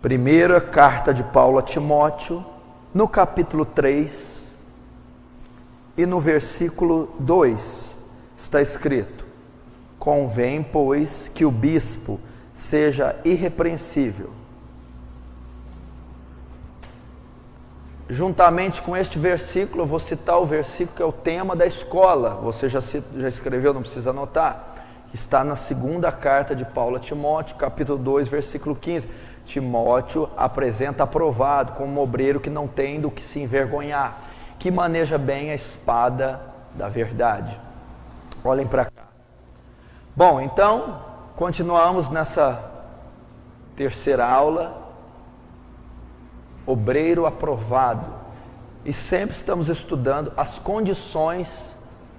Primeira carta de Paulo a Timóteo, no capítulo 3 e no versículo 2, está escrito: convém, pois, que o bispo seja irrepreensível. Juntamente com este versículo, eu vou citar o versículo que é o tema da escola. Você já escreveu, não precisa anotar. Está na segunda carta de Paulo a Timóteo, capítulo 2, versículo 15. Timóteo apresenta aprovado como um obreiro que não tem do que se envergonhar, que maneja bem a espada da verdade. Olhem para cá. Bom, então, continuamos nessa terceira aula, obreiro aprovado. E sempre estamos estudando as condições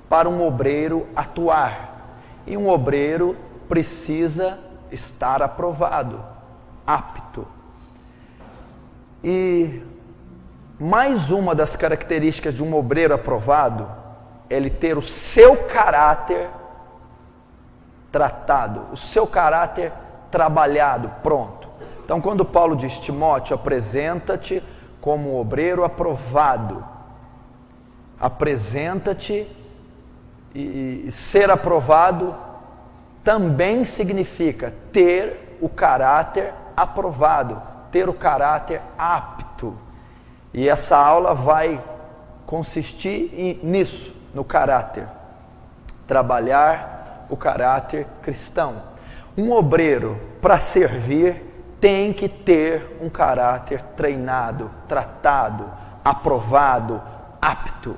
para um obreiro atuar. E um obreiro precisa estar aprovado, apto. E mais uma das características de um obreiro aprovado é ele ter o seu caráter tratado, o seu caráter trabalhado, pronto. Então, quando Paulo diz: Timóteo, apresenta-te como um obreiro aprovado, apresenta-te. E ser aprovado também significa ter o caráter aprovado, ter o caráter apto. E essa aula vai consistir nisso, no caráter. Trabalhar o caráter cristão. Um obreiro, para servir, tem que ter um caráter treinado, tratado, aprovado, apto.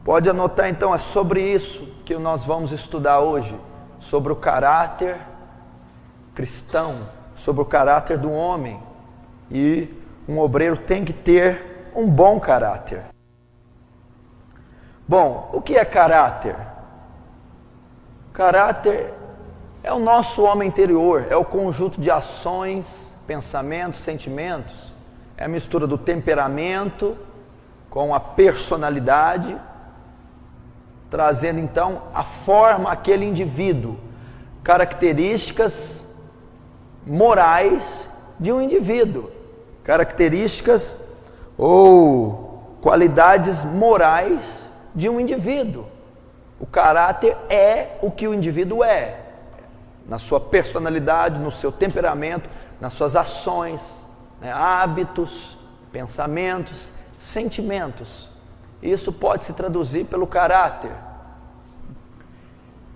Pode anotar então, é sobre isso que nós vamos estudar hoje, sobre o caráter cristão, sobre o caráter do homem. E um obreiro tem que ter um bom caráter. Bom, o que é caráter? Caráter é o nosso homem interior, é o conjunto de ações, pensamentos, sentimentos, é a mistura do temperamento com a personalidade, trazendo então a forma aquele indivíduo, características morais de um indivíduo, características ou qualidades morais de um indivíduo. O caráter é o que o indivíduo é, na sua personalidade, no seu temperamento, nas suas ações, hábitos, pensamentos, sentimentos. Isso pode se traduzir pelo caráter.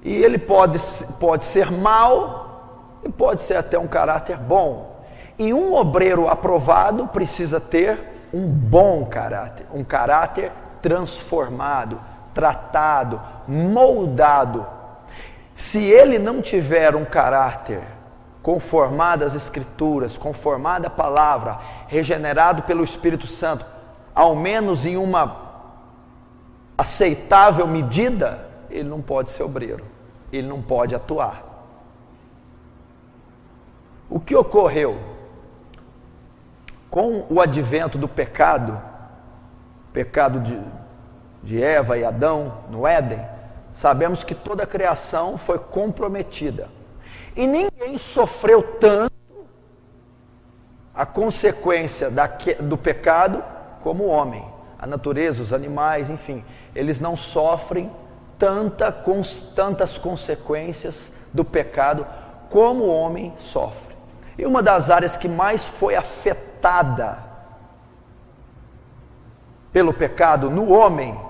E ele pode ser mau e pode ser até um caráter bom. E um obreiro aprovado precisa ter um bom caráter, um caráter transformado, tratado, moldado. Se ele não tiver um caráter conformado às Escrituras, conformado à palavra, regenerado pelo Espírito Santo, ao menos em uma aceitável medida, ele não pode ser obreiro, ele não pode atuar. O que ocorreu? Com o advento do pecado de Eva e Adão no Éden, sabemos que toda a criação foi comprometida. E ninguém sofreu tanto a consequência do pecado como o homem. A natureza, os animais, enfim, eles não sofrem tantas consequências do pecado como o homem sofre. E uma das áreas que mais foi afetada pelo pecado no homem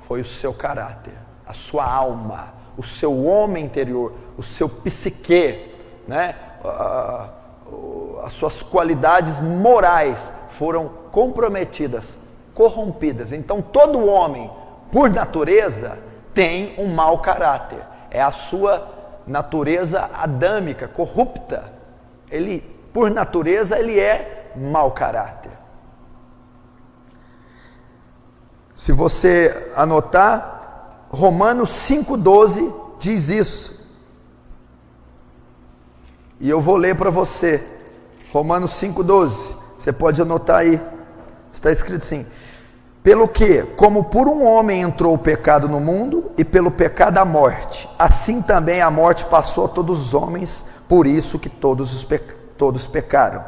foi o seu caráter, a sua alma, o seu homem interior, o seu psique, as suas qualidades morais foram comprometidas, corrompidas. Então todo homem, por natureza, tem um mau caráter. É a sua natureza adâmica, corrupta. Ele, por natureza, ele é mau caráter. Se você anotar, Romanos 5,12 diz isso. E eu vou ler para você. Romanos 5,12. Você pode anotar aí. Está escrito assim: pelo que, como por um homem entrou o pecado no mundo, e pelo pecado a morte, assim também a morte passou a todos os homens, por isso que todos todos pecaram.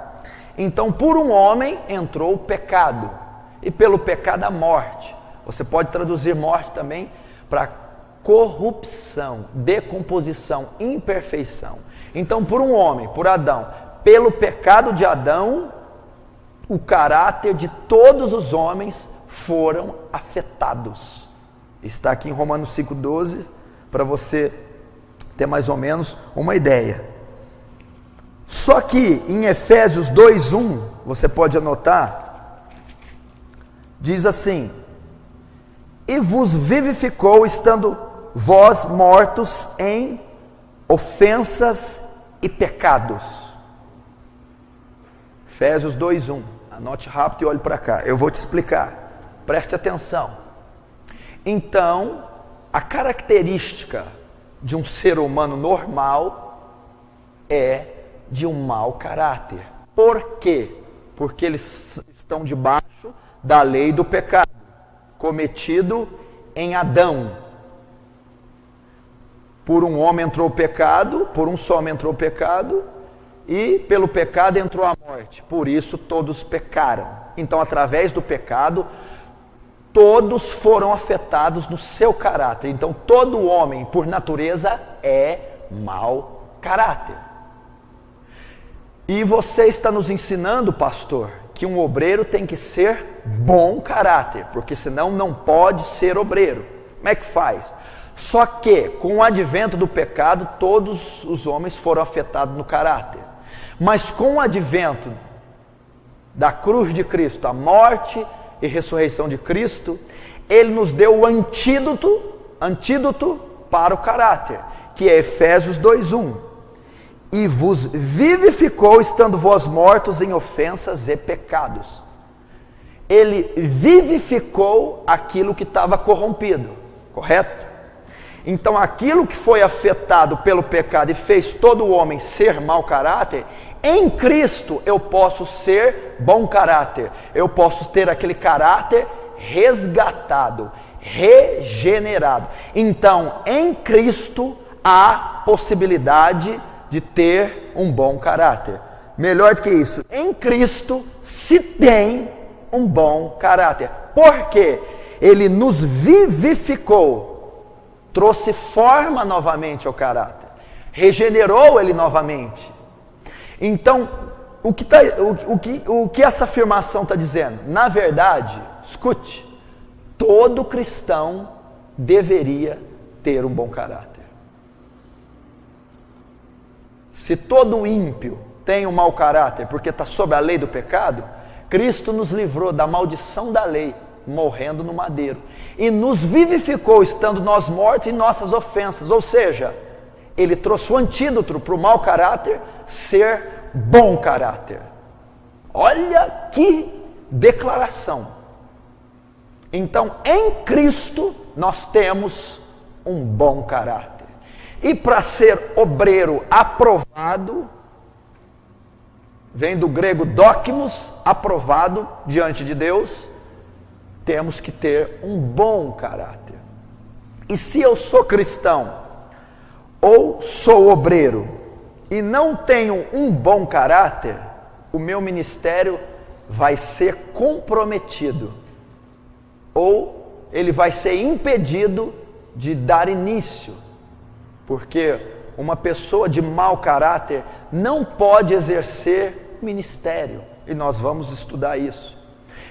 Então, por um homem entrou o pecado, e pelo pecado a morte. Você pode traduzir morte também para corrupção, decomposição, imperfeição. Então, por um homem, por Adão, pelo pecado de Adão, o caráter de todos os homens foram afetados. Está aqui em Romanos 5,12, para você ter mais ou menos uma ideia. Só que em Efésios 2,1, você pode anotar, diz assim: e vos vivificou, estando vós mortos em ofensas e pecados. Efésios 2,1. Anote rápido e olhe para cá, eu vou te explicar, preste atenção. Então, a característica de um ser humano normal é de um mau caráter. Por quê? Porque eles estão debaixo da lei do pecado, cometido em Adão. Por um homem entrou o pecado, por um só homem entrou o pecado, e pelo pecado entrou a morte. Por isso todos pecaram. Então, através do pecado, todos foram afetados no seu caráter. Então, todo homem, por natureza, é mau caráter. E você está nos ensinando, pastor, que um obreiro tem que ser bom caráter, porque senão não pode ser obreiro. Como é que faz? Só que, com o advento do pecado, todos os homens foram afetados no caráter. Mas com o advento da cruz de Cristo, a morte e ressurreição de Cristo, Ele nos deu o antídoto para o caráter, que é Efésios 2,1. E vos vivificou, estando vós mortos em ofensas e pecados. Ele vivificou aquilo que estava corrompido, correto? Então, aquilo que foi afetado pelo pecado e fez todo o homem ser mau caráter, em Cristo eu posso ser bom caráter. Eu posso ter aquele caráter resgatado, regenerado. Então, em Cristo há possibilidade de ter um bom caráter. Melhor do que isso, em Cristo se tem um bom caráter. Por quê? Ele nos vivificou, trouxe forma novamente ao caráter, regenerou ele novamente. Então, o que essa afirmação está dizendo? Na verdade, escute, todo cristão deveria ter um bom caráter. Se todo ímpio tem um mau caráter porque está sob a lei do pecado, Cristo nos livrou da maldição da lei, morrendo no madeiro, e nos vivificou, estando nós mortos em nossas ofensas. Ou seja, Ele trouxe o antídoto para o mau caráter ser bom caráter. Olha que declaração! Então, em Cristo nós temos um bom caráter. E para ser obreiro aprovado, vem do grego dokimos, aprovado diante de Deus, temos que ter um bom caráter. E se eu sou cristão, ou sou obreiro, e não tenho um bom caráter, o meu ministério vai ser comprometido, ou ele vai ser impedido de dar início, porque uma pessoa de mau caráter não pode exercer ministério, e nós vamos estudar isso.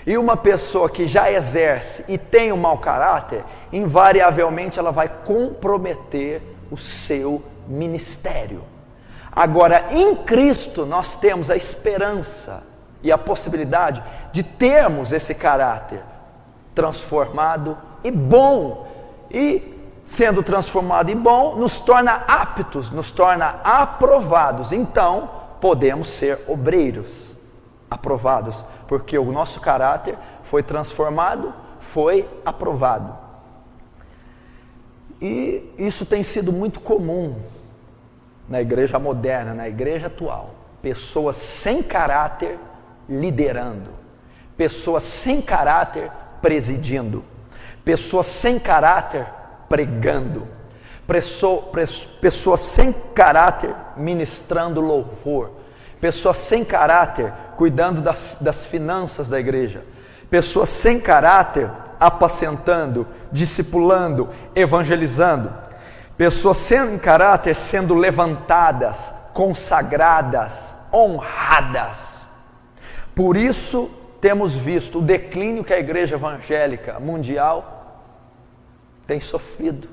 E uma pessoa que já exerce e tem um mau caráter, invariavelmente ela vai comprometer o seu ministério. Agora, em Cristo nós temos a esperança e a possibilidade de termos esse caráter transformado e bom. E sendo transformado e bom, nos torna aptos, nos torna aprovados. Então, podemos ser obreiros aprovados, porque o nosso caráter foi transformado, foi aprovado. E isso tem sido muito comum na igreja moderna, na igreja atual. Pessoas sem caráter liderando, pessoas sem caráter presidindo, pessoas sem caráter pregando, pessoas sem caráter ministrando louvor, pessoas sem caráter cuidando das finanças da igreja, pessoas sem caráter apacentando, discipulando, evangelizando, pessoas sem caráter sendo levantadas, consagradas, honradas. Por isso temos visto o declínio que a igreja evangélica mundial tem sofrido,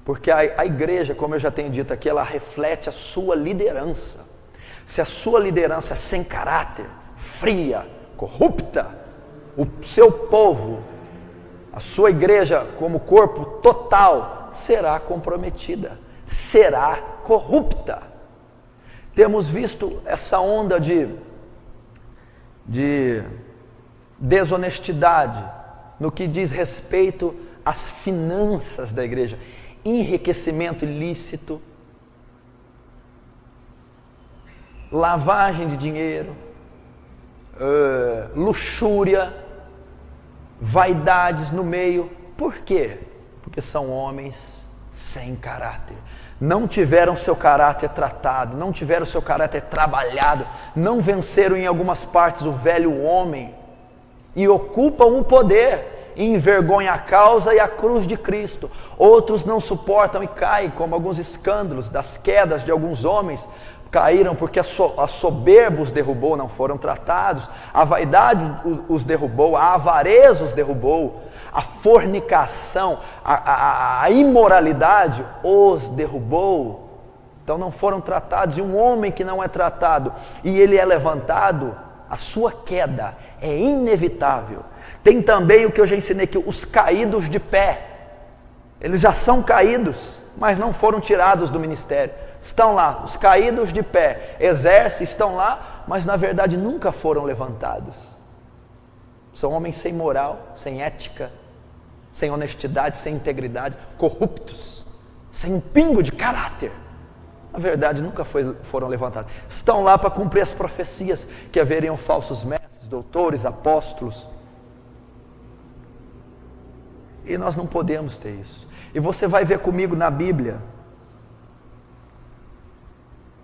porque a igreja, como eu já tenho dito aqui, ela reflete a sua liderança. Se a sua liderança é sem caráter, fria, corrupta, o seu povo, a sua igreja como corpo total, será comprometida, será corrupta. Temos visto essa onda de desonestidade no que diz respeito às finanças da igreja, enriquecimento ilícito, lavagem de dinheiro, luxúria, vaidades no meio. Por quê? Porque são homens sem caráter. Não tiveram seu caráter tratado, não tiveram seu caráter trabalhado, não venceram em algumas partes o velho homem e ocupam o poder e envergonham a causa e a cruz de Cristo. Outros não suportam e caem, como alguns escândalos das quedas de alguns homens, caíram porque a soberba os derrubou, não foram tratados, a vaidade os derrubou, a avareza os derrubou, a fornicação, a imoralidade os derrubou. Então não foram tratados. E um homem que não é tratado e ele é levantado, a sua queda é inevitável. Tem também o que eu já ensinei aqui, os caídos de pé. Eles já são caídos, mas não foram tirados do ministério. Estão lá, os caídos de pé, exercem, estão lá, mas na verdade nunca foram levantados. São homens sem moral, sem ética, sem honestidade, sem integridade, corruptos, sem um pingo de caráter. Na verdade nunca foram levantados. Estão lá para cumprir as profecias, que haveriam falsos mestres, doutores, apóstolos. E nós não podemos ter isso. E você vai ver comigo na Bíblia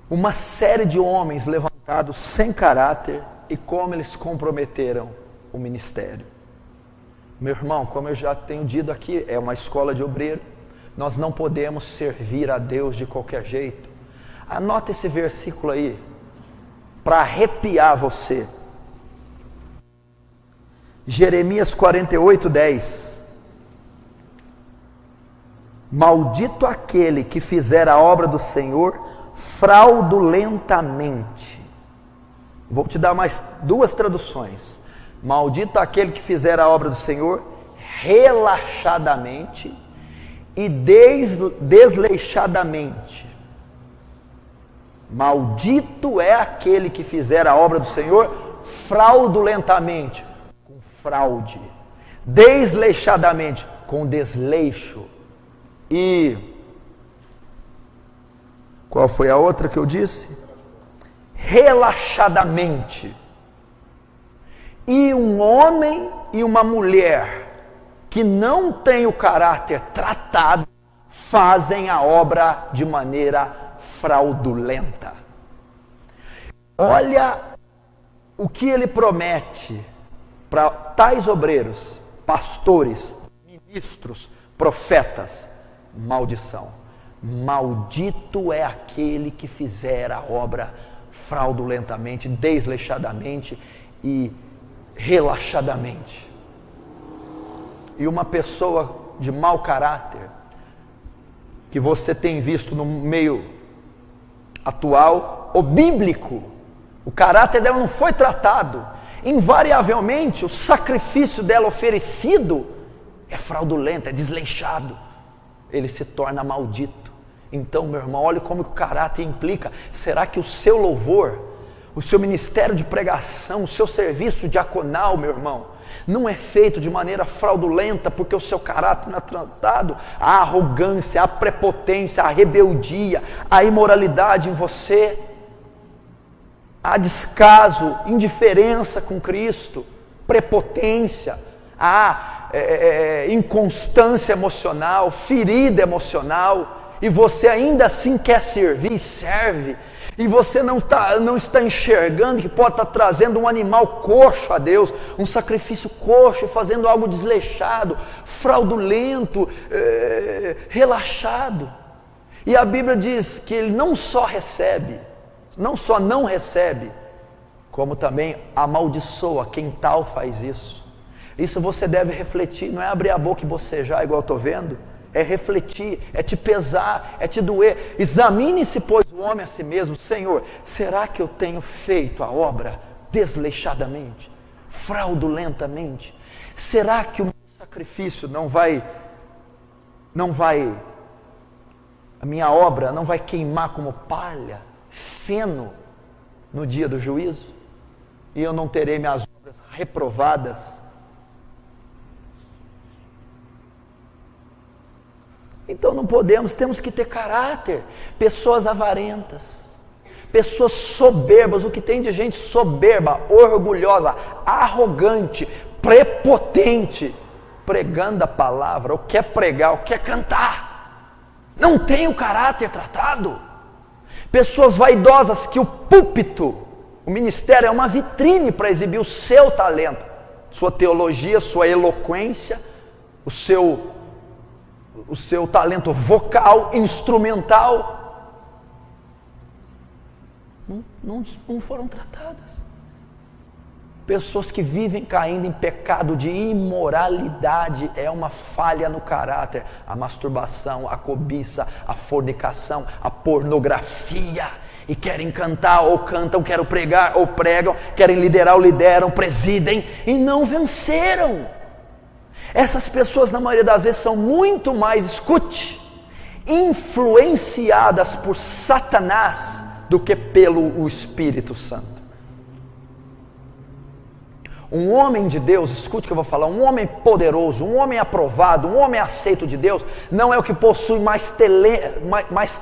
uma série de homens levantados sem caráter e como eles comprometeram o ministério. Meu irmão, como eu já tenho dito aqui, é uma escola de obreiro. Nós não podemos servir a Deus de qualquer jeito. Anota esse versículo aí, para arrepiar você. Jeremias 48:10. Maldito aquele que fizer a obra do Senhor fraudulentamente. Vou te dar mais duas traduções. Maldito aquele que fizer a obra do Senhor relaxadamente e desleixadamente. Maldito é aquele que fizer a obra do Senhor fraudulentamente, com fraude, desleixadamente, com desleixo. E qual foi a outra que eu disse? Relaxadamente. E um homem e uma mulher que não tem o caráter tratado fazem a obra de maneira fraudulenta. Olha o que ele promete para tais obreiros, pastores, ministros, profetas: maldição. Maldito é aquele que fizer a obra fraudulentamente, desleixadamente e relaxadamente. E uma pessoa de mau caráter, que você tem visto no meio atual, o bíblico, o caráter dela não foi tratado, invariavelmente o sacrifício dela oferecido é fraudulento, é desleixado, ele se torna maldito. Então, meu irmão, olha como o caráter implica. Será que o seu louvor, o seu ministério de pregação, o seu serviço diaconal, meu irmão, não é feito de maneira fraudulenta porque o seu caráter não é tratado? A arrogância, a prepotência, a rebeldia, a imoralidade em você, a descaso, indiferença com Cristo, prepotência, a inconstância emocional, ferida emocional, e você ainda assim quer servir, serve, e você não está enxergando que pode estar trazendo um animal coxo a Deus, um sacrifício coxo, fazendo algo desleixado, fraudulento, relaxado. E a Bíblia diz que ele não só não recebe, como também amaldiçoa quem tal faz isso. Isso você deve refletir, não é abrir a boca e bocejar igual eu estou vendo, é refletir, é te pesar, é te doer. Examine-se, pois, o homem a si mesmo. Senhor, será que eu tenho feito a obra desleixadamente, fraudulentamente? Será que o meu sacrifício a minha obra não vai queimar como palha, feno, no dia do juízo? E eu não terei minhas obras reprovadas? Então não podemos, temos que ter caráter. Pessoas avarentas, pessoas soberbas. O que tem de gente soberba, orgulhosa, arrogante, prepotente, pregando a palavra, ou quer pregar, ou quer cantar, não tem o caráter tratado. Pessoas vaidosas que o púlpito, o ministério é uma vitrine para exibir o seu talento, sua teologia, sua eloquência, o seu talento vocal, instrumental, não foram tratadas. Pessoas que vivem caindo em pecado de imoralidade, é uma falha no caráter. A masturbação, a cobiça, a fornicação, a pornografia. E querem cantar ou cantam, querem pregar ou pregam, querem liderar ou lideram, presidem e não venceram. Essas pessoas, na maioria das vezes, são muito mais, escute, influenciadas por Satanás do que pelo Espírito Santo. Um homem de Deus, escute o que eu vou falar, um homem poderoso, um homem aprovado, um homem aceito de Deus, não é o que possui mais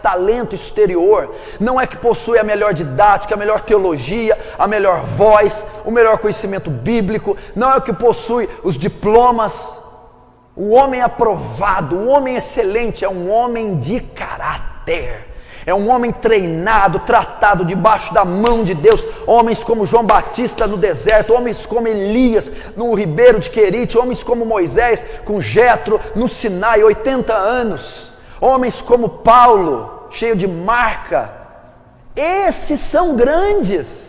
talento exterior, não é que possui a melhor didática, a melhor teologia, a melhor voz, o melhor conhecimento bíblico, não é o que possui os diplomas. O homem aprovado, o homem excelente é um homem de caráter. É um homem treinado, tratado debaixo da mão de Deus. Homens como João Batista no deserto, homens como Elias no ribeiro de Querite, homens como Moisés com Jetro no Sinai, 80 anos. Homens como Paulo, cheio de marca. Esses são grandes.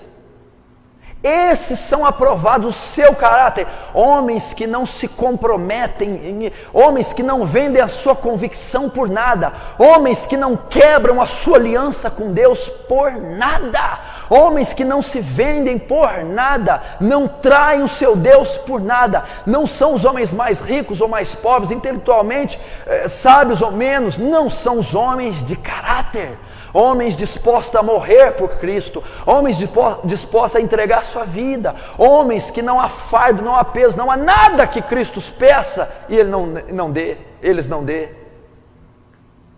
Esses são aprovados, o seu caráter. Homens que não se comprometem, homens que não vendem a sua convicção por nada, homens que não quebram a sua aliança com Deus por nada, homens que não se vendem por nada, não traem o seu Deus por nada. Não são os homens mais ricos ou mais pobres, intelectualmente sábios ou menos, não, são os homens de caráter. Homens dispostos a morrer por Cristo, homens dispostos a entregar sua vida, homens que não há fardo, não há peso, não há nada que Cristo peça e eles não dê.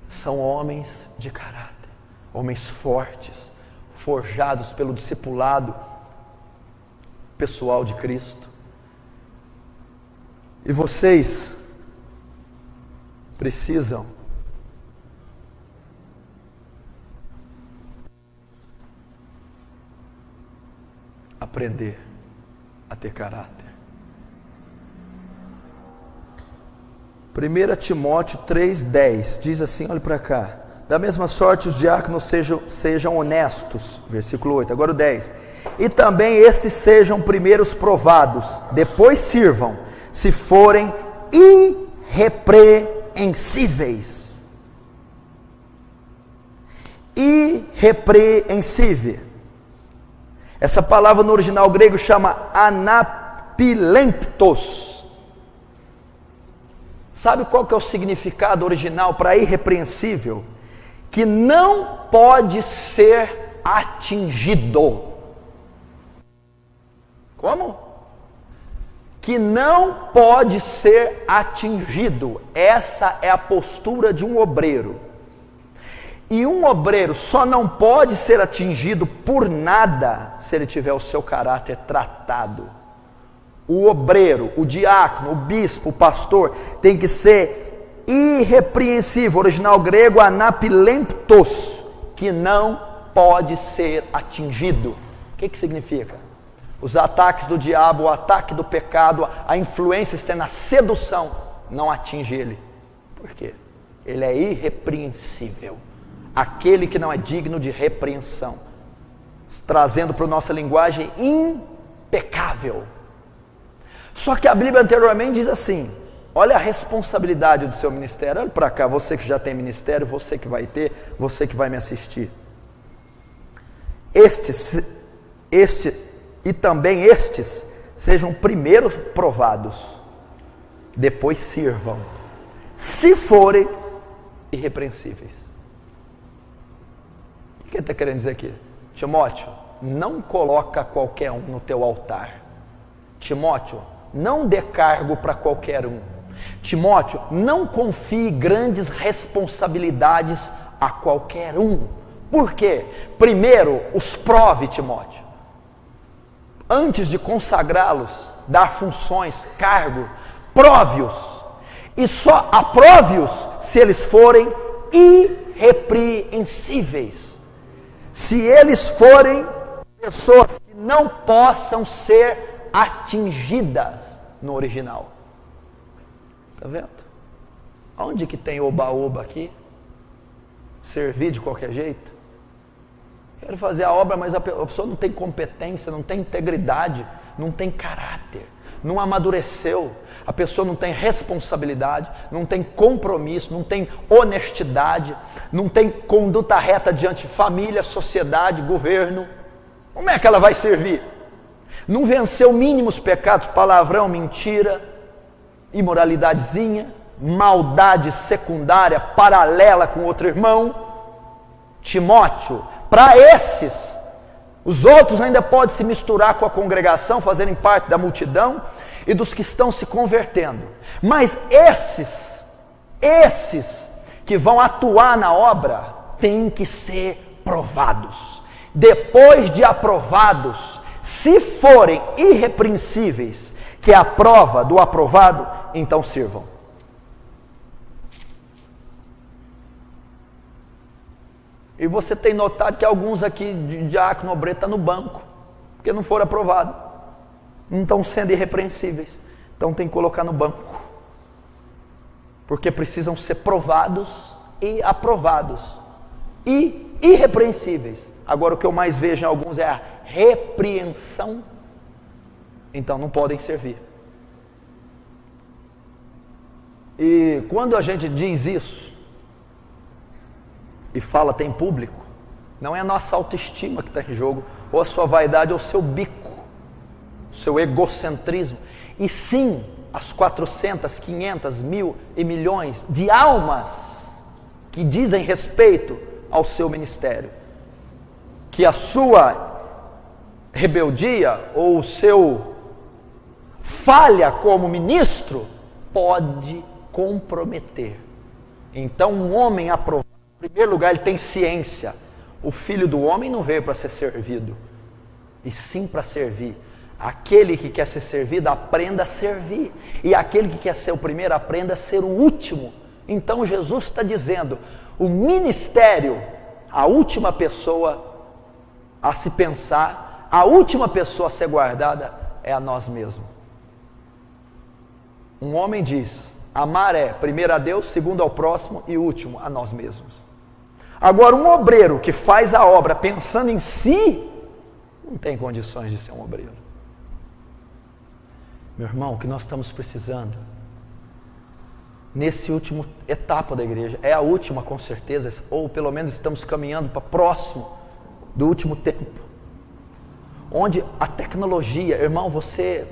São homens de caráter, homens fortes, forjados pelo discipulado pessoal de Cristo. E vocês precisam aprender a ter caráter. 1 Timóteo 3,10 diz assim, olha para cá: da mesma sorte os diáconos sejam honestos, versículo 8, agora o 10, e também estes sejam primeiros provados, depois sirvam, se forem irrepreensíveis. Irrepreensível. Essa palavra no original grego chama anapilemptos. Sabe qual que é o significado original para irrepreensível? Que não pode ser atingido. Como? Que não pode ser atingido. Essa é a postura de um obreiro. E um obreiro só não pode ser atingido por nada se ele tiver o seu caráter tratado. O obreiro, o diácono, o bispo, o pastor tem que ser irrepreensível, original grego anapilemptos, que não pode ser atingido. O que significa? Os ataques do diabo, o ataque do pecado, a influência externa, a sedução, não atinge ele. Por quê? Ele é irrepreensível, aquele que não é digno de repreensão, trazendo para a nossa linguagem impecável. Só que a Bíblia anteriormente diz assim, olha a responsabilidade do seu ministério, olha para cá, você que já tem ministério, você que vai ter, você que vai me assistir. E também estes sejam primeiros provados, depois sirvam, se forem irrepreensíveis. O que ele está querendo dizer aqui? Timóteo, não coloca qualquer um no teu altar. Timóteo, não dê cargo para qualquer um. Timóteo, não confie grandes responsabilidades a qualquer um. Por quê? Primeiro, os prove, Timóteo. Antes de consagrá-los, dar funções, cargo, prove-os. E só aprove-os se eles forem irrepreensíveis. Se eles forem pessoas que não possam ser atingidas no original. Está vendo? Onde que tem oba-oba aqui? Servir de qualquer jeito? Quero fazer a obra, mas a pessoa não tem competência, não tem integridade, não tem caráter, não amadureceu, a pessoa não tem responsabilidade, não tem compromisso, não tem honestidade, não tem conduta reta diante de família, sociedade, governo. Como é que ela vai servir? Não venceu mínimos pecados, palavrão, mentira, imoralidadezinha, maldade secundária, paralela com outro irmão. Timóteo, para esses, os outros ainda podem se misturar com a congregação, fazerem parte da multidão e dos que estão se convertendo. Mas esses que vão atuar na obra, têm que ser provados. Depois de aprovados, se forem irrepreensíveis, que é a prova do aprovado, então sirvam. E você tem notado que alguns aqui de diácono, obreiro, estão no banco, porque não foram aprovados. Não estão sendo irrepreensíveis. Então tem que colocar no banco. Porque precisam ser provados e aprovados. E irrepreensíveis. Agora o que eu mais vejo em alguns é a repreensão. Então não podem servir. E quando a gente diz isso, e fala tem público, não é a nossa autoestima que está em jogo, ou a sua vaidade, ou o seu bico, o seu egocentrismo, e sim as 400, 500, 1000 e milhões de almas que dizem respeito ao seu ministério, que a sua rebeldia ou o seu falha como ministro pode comprometer. Então um homem aprovado, em primeiro lugar, ele tem ciência. O Filho do Homem não veio para ser servido, e sim para servir. Aquele que quer ser servido, aprenda a servir. E aquele que quer ser o primeiro, aprenda a ser o último. Então Jesus está dizendo, o ministério, a última pessoa a se pensar, a última pessoa a ser guardada é a nós mesmos. Um homem diz, amar é primeiro a Deus, segundo ao próximo e último a nós mesmos. Agora, um obreiro que faz a obra pensando em si, não tem condições de ser um obreiro. Meu irmão, o que nós estamos precisando, nesse último etapa da igreja, é a última com certeza, ou pelo menos estamos caminhando para próximo do último tempo, onde a tecnologia, irmão, você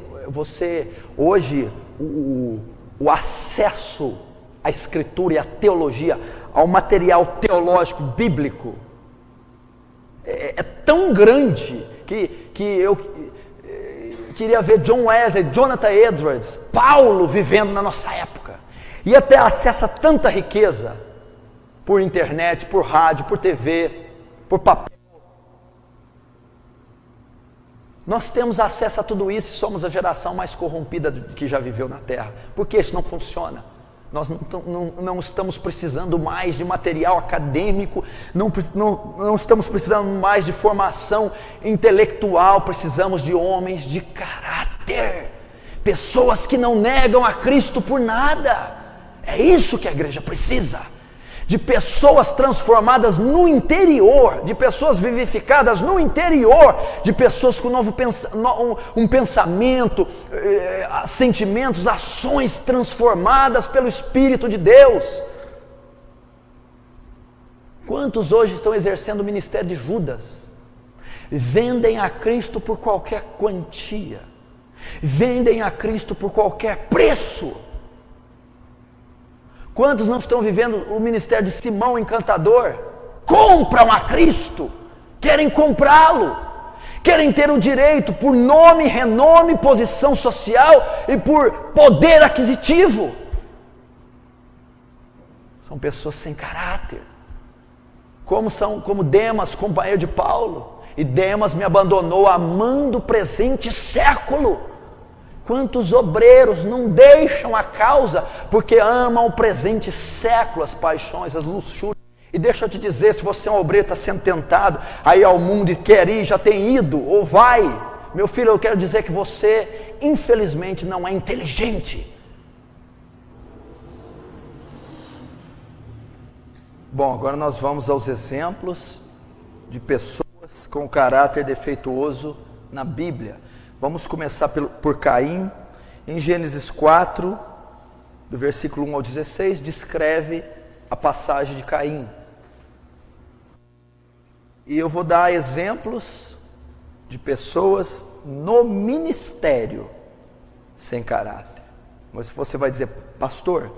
hoje, o acesso à escritura e à teologia, ao material teológico bíblico, é tão grande que eu queria ver John Wesley, Jonathan Edwards, Paulo vivendo na nossa época, e até acesso a tanta riqueza por internet, por rádio, por TV, por papel. Nós temos acesso a tudo isso e somos a geração mais corrompida que já viveu na Terra. Por que isso não funciona? Nós não estamos precisando mais de material acadêmico, não estamos precisando mais de formação intelectual, precisamos de homens de caráter, pessoas que não negam a Cristo por nada. É isso que a igreja precisa, de pessoas transformadas no interior, de pessoas vivificadas no interior, de pessoas com um pensamento, sentimentos, ações transformadas pelo Espírito de Deus. Quantos hoje estão exercendo o ministério de Judas? Vendem a Cristo por qualquer quantia, vendem a Cristo por qualquer preço. Quantos não estão vivendo o ministério de Simão Encantador? Compram a Cristo, querem comprá-lo, querem ter o direito por nome, renome, posição social e por poder aquisitivo. São pessoas sem caráter, como Demas, companheiro de Paulo, e Demas me abandonou amando o presente século. Quantos obreiros não deixam a causa porque amam o presente século, as paixões, as luxúrias. E deixa eu te dizer, se você é um obreiro, está sendo tentado aí ao mundo e quer ir, já tem ido ou vai, meu filho, eu quero dizer que você, infelizmente, não é inteligente. Bom, agora nós vamos aos exemplos de pessoas com caráter defeituoso na Bíblia. Vamos começar por Caim. Em Gênesis 4, do versículo 1 ao 16, descreve a passagem de Caim. E eu vou dar exemplos de pessoas no ministério sem caráter. Mas você vai dizer, pastor,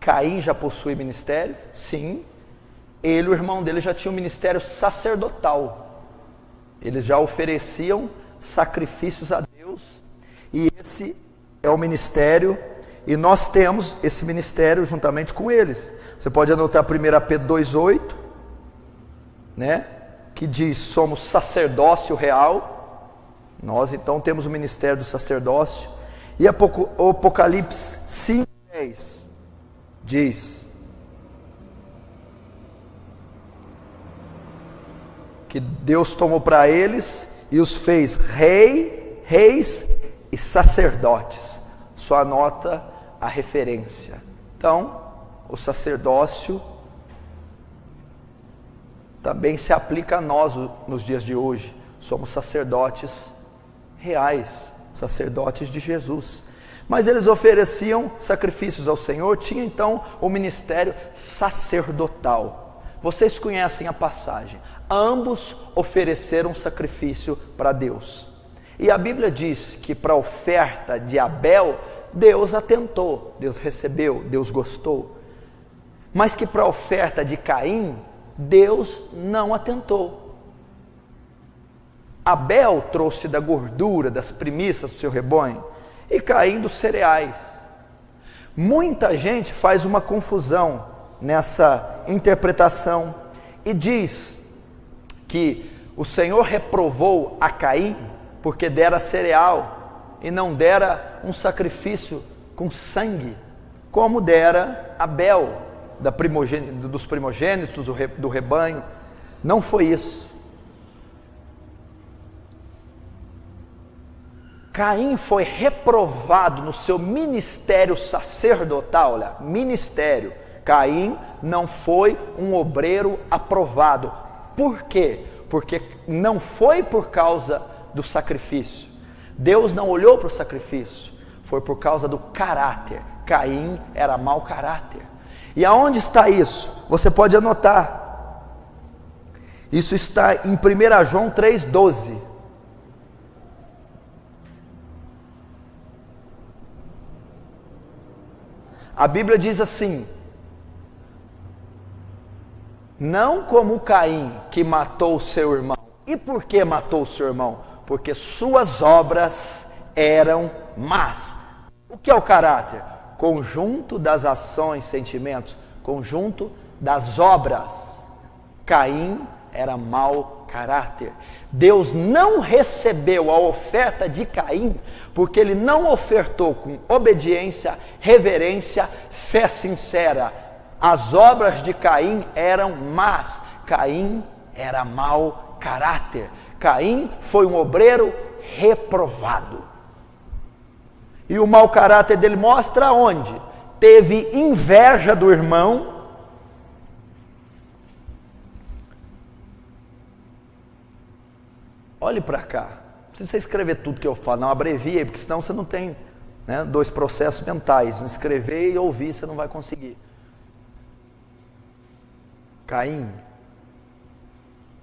Caim já possui ministério? Sim. Ele e o irmão dele já tinham um ministério sacerdotal. Eles já ofereciam sacrifícios a Deus, e esse é o ministério, e nós temos esse ministério juntamente com eles. Você pode anotar 1 Pedro 2,8, né? Que diz, somos sacerdócio real. Nós então temos o ministério do sacerdócio. E Apocalipse 5,10 diz que Deus tomou para eles e os fez reis e sacerdotes. Só anota a referência. Então, o sacerdócio também se aplica a nós nos dias de hoje. Somos sacerdotes reais, sacerdotes de Jesus. Mas eles ofereciam sacrifícios ao Senhor, tinha então o ministério sacerdotal. Vocês conhecem a passagem. Ambos ofereceram sacrifício para Deus. E a Bíblia diz que para a oferta de Abel, Deus atentou, Deus recebeu, Deus gostou. Mas que para a oferta de Caim, Deus não atentou. Abel trouxe da gordura, das primícias do seu rebanho, e Caim dos cereais. Muita gente faz uma confusão nessa interpretação e diz que o Senhor reprovou a Caim porque dera cereal e não dera um sacrifício com sangue, como dera Abel, dos primogênitos do rebanho. Não foi isso. Caim foi reprovado no seu ministério sacerdotal. Olha, ministério. Caim não foi um obreiro aprovado. Por quê? Porque não foi por causa do sacrifício. Deus não olhou para o sacrifício. Foi por causa do caráter. Caim era mau caráter. E aonde está isso? Você pode anotar. Isso está em 1 João 3,12. A Bíblia diz assim: não como Caim, que matou o seu irmão. E por que matou o seu irmão? Porque suas obras eram más. O que é o caráter? Conjunto das ações, sentimentos, conjunto das obras. Caim era mau caráter. Deus não recebeu a oferta de Caim, porque ele não ofertou com obediência, reverência, fé sincera. As obras de Caim eram más. Caim era mau caráter. Caim foi um obreiro reprovado. E o mau caráter dele mostra onde? Teve inveja do irmão. Olhe para cá. Não precisa você escrever tudo que eu falo, não abrevie, porque senão você não tem, né, dois processos mentais. Escrever e ouvir você não vai conseguir. Caim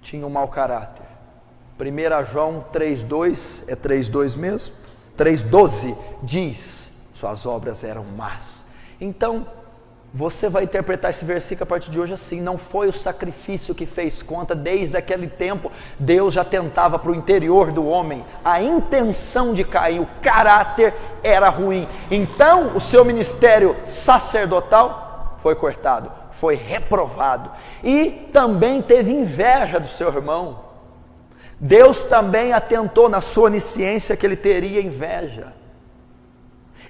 tinha um mau caráter. 1 João 3,2, é 3,2 mesmo? 3,12 diz, suas obras eram más. Então, você vai interpretar esse versículo a partir de hoje assim: não foi o sacrifício que fez conta, desde aquele tempo Deus já tentava para o interior do homem. A intenção de Caim, o caráter era ruim. Então o seu ministério sacerdotal foi cortado, foi reprovado. E também teve inveja do seu irmão. Deus também atentou na sua onisciência que ele teria inveja.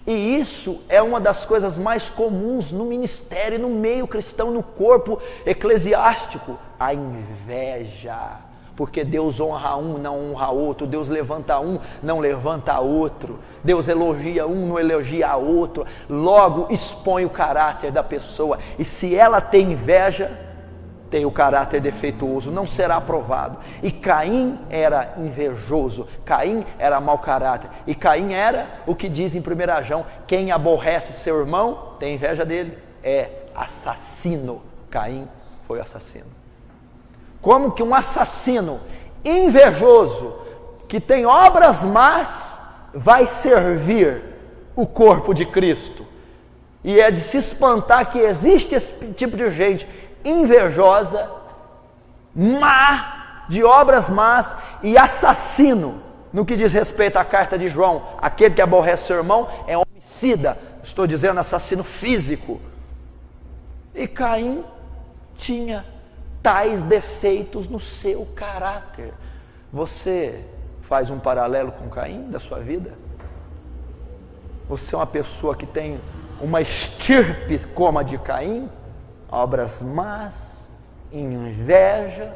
E isso é uma das coisas mais comuns no ministério, no meio cristão, no corpo eclesiástico: a inveja. Porque Deus honra um, não honra outro. Deus levanta um, não levanta outro. Deus elogia um, não elogia outro. Logo expõe o caráter da pessoa. E se ela tem inveja, tem o caráter defeituoso, não será aprovado. E Caim era invejoso, Caim era mau caráter. E Caim era o que diz em 1 João: quem aborrece seu irmão tem inveja dele, é assassino. Caim foi assassino. Como que um assassino invejoso, que tem obras más, vai servir o corpo de Cristo? E é de se espantar que existe esse tipo de gente invejosa, má, de obras más e assassino. No que diz respeito à carta de João, aquele que aborrece seu irmão é homicida, estou dizendo assassino físico. E Caim tinha tais defeitos no seu caráter. Você faz um paralelo com Caim da sua vida? Você é uma pessoa que tem uma estirpe como a de Caim? Obras más, inveja,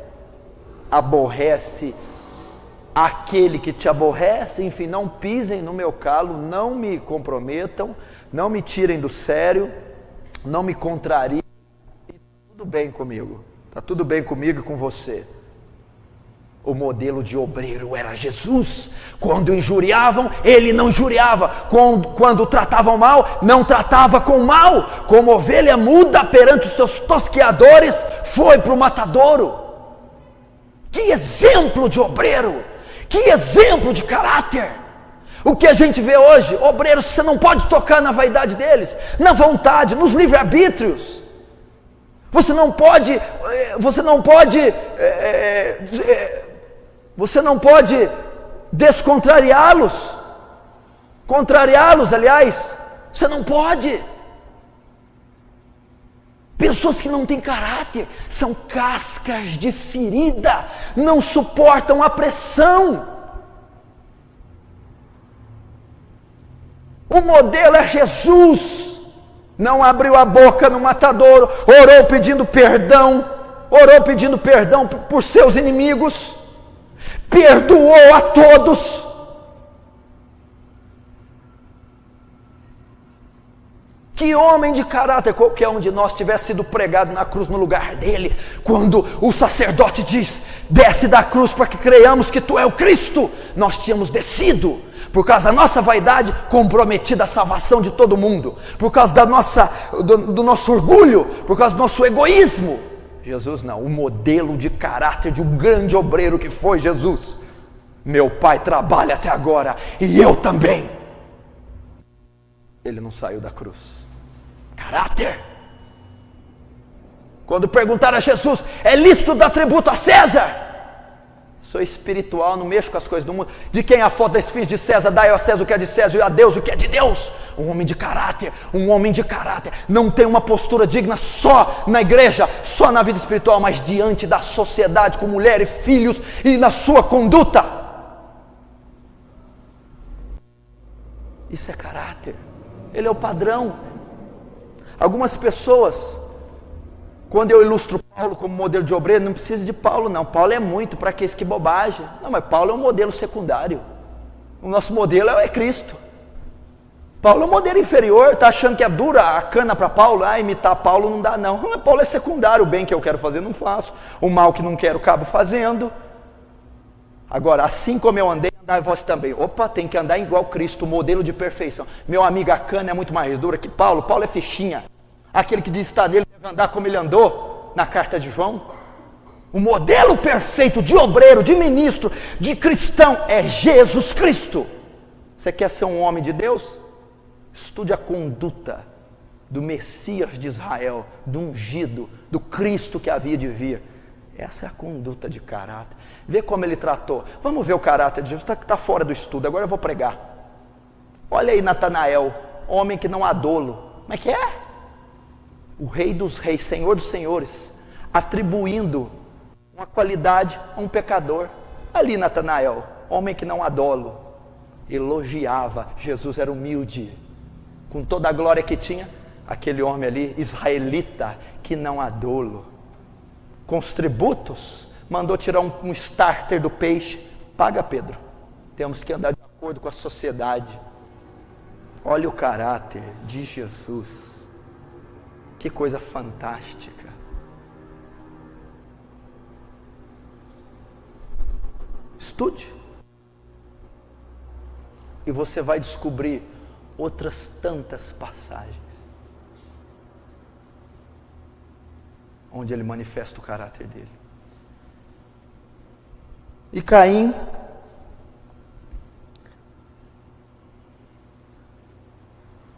aborrece aquele que te aborrece. Enfim, não pisem no meu calo, não me comprometam, não me tirem do sério, não me contrariem. Tudo bem comigo, está tudo bem comigo e com você. O modelo de obreiro era Jesus. Quando injuriavam, ele não injuriava. Quando tratavam mal, não tratava com mal. Como ovelha muda perante os seus tosqueadores, foi para o matadouro. Que exemplo de obreiro! Que exemplo de caráter! O que a gente vê hoje, obreiros, você não pode tocar na vaidade deles, na vontade, nos livre-arbítrios. Você não pode descontrariá-los, contrariá-los, aliás, você não pode. Pessoas que não têm caráter, são cascas de ferida, não suportam a pressão. O modelo é Jesus. Não abriu a boca no matadouro, orou pedindo perdão por seus inimigos, perdoou a todos. Que homem de caráter! Qualquer um de nós tivesse sido pregado na cruz no lugar dele, quando o sacerdote diz: desce da cruz para que creiamos que tu é o Cristo, nós tínhamos descido, por causa da nossa vaidade, comprometida a salvação de todo mundo, por causa do nosso orgulho, por causa do nosso egoísmo. Jesus não, o modelo de caráter de um grande obreiro que foi Jesus. Meu pai trabalha até agora, e eu também. Ele não saiu da cruz. Caráter. Quando perguntaram a Jesus: é lícito dar tributo a César? Sou espiritual, não mexo com as coisas do mundo. De quem é a foto desse filho de César? Dai a César o que é de César e a Deus o que é de Deus. Um homem de caráter, não tem uma postura digna só na igreja, só na vida espiritual, mas diante da sociedade, com mulher e filhos e na sua conduta. Isso é caráter, ele é o padrão. Algumas pessoas, quando eu ilustro Paulo como modelo de obreiro, não precisa de Paulo não, Paulo é muito, para que isso, que bobagem. Não, mas Paulo é um modelo secundário, o nosso modelo é Cristo. Paulo é um modelo inferior, está achando que é dura a cana para Paulo, imitar Paulo não dá não. Paulo é secundário, o bem que eu quero fazer não faço, o mal que não quero acabo fazendo. Agora, assim como eu andei, andai vós também. Opa, tem que andar igual Cristo, modelo de perfeição. Meu amigo, a cana é muito mais dura que Paulo. Paulo é fichinha. Aquele que diz estar nele deve andar como ele andou na carta de João. O modelo perfeito de obreiro, de ministro, de cristão é Jesus Cristo. Você quer ser um homem de Deus? Estude a conduta do Messias de Israel, do ungido, do Cristo que havia de vir. Essa é a conduta de caráter. Vê como ele tratou. Vamos ver o caráter de Jesus. Está fora do estudo, agora eu vou pregar. Olha aí Natanael, homem que não há dolo. Como é que é? O rei dos reis, senhor dos senhores, atribuindo uma qualidade a um pecador. Ali Natanael, homem que não há dolo, elogiava. Jesus era humilde, com toda a glória que tinha. Aquele homem ali, israelita, que não há dolo, com os tributos, mandou tirar um starter do peixe. Paga, Pedro, temos que andar de acordo com a sociedade. Olha o caráter de Jesus, que coisa fantástica. Estude, e você vai descobrir outras tantas passagens onde ele manifesta o caráter dele. E Caim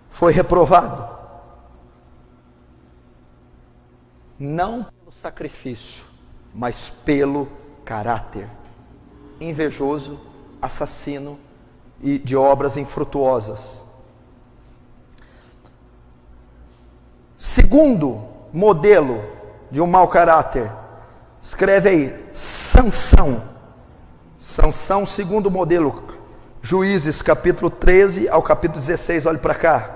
foi reprovado, não pelo sacrifício, mas pelo caráter. Invejoso, assassino e de obras infrutuosas. Segundo modelo de um mau caráter, escreve aí, Sansão. Sansão, segundo modelo, Juízes capítulo 13 ao capítulo 16, olhe para cá.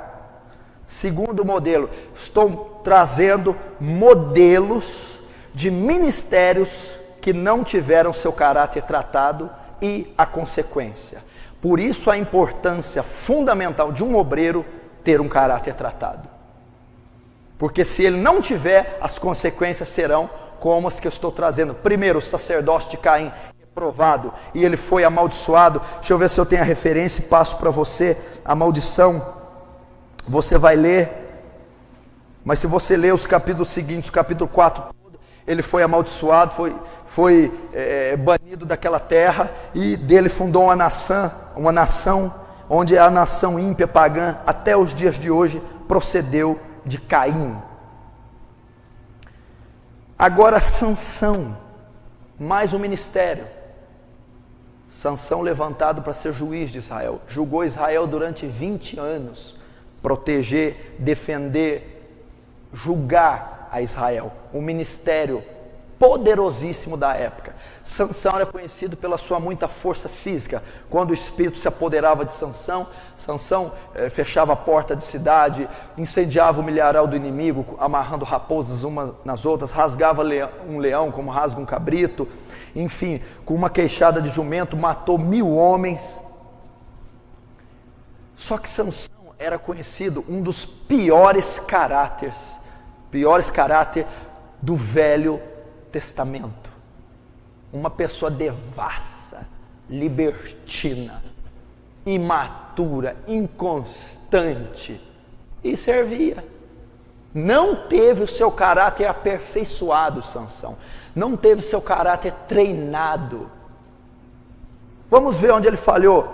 Segundo modelo, estou trazendo modelos de ministérios que não tiveram seu caráter tratado e a consequência. Por isso a importância fundamental de um obreiro ter um caráter tratado. Porque se ele não tiver, as consequências serão como as que eu estou trazendo. Primeiro, o sacerdócio de Caim, reprovado, e ele foi amaldiçoado. Deixa eu ver se eu tenho a referência e passo para você a maldição. Você vai ler, mas se você ler os capítulos seguintes, o capítulo 4 todo, ele foi amaldiçoado, foi banido daquela terra, e dele fundou uma nação, onde a nação ímpia pagã, até os dias de hoje, procedeu de Caim. Agora Sansão, mais um ministério. Sansão levantado para ser juiz de Israel, julgou Israel durante 20 anos, proteger, defender, julgar a Israel, um ministério poderosíssimo da época. Sansão era conhecido pela sua muita força física. Quando o espírito se apoderava de Sansão, Sansão fechava a porta de cidade, incendiava o milharal do inimigo, amarrando raposas umas nas outras, rasgava um leão como rasga um cabrito, enfim, com uma queixada de jumento, matou 1000 homens. Só que Sansão era conhecido um dos piores caráter do Velho Testamento. Uma pessoa devassa, libertina, imatura, inconstante, e servia. Não teve o seu caráter aperfeiçoado, Sansão. Não teve o seu caráter treinado. Vamos ver onde ele falhou.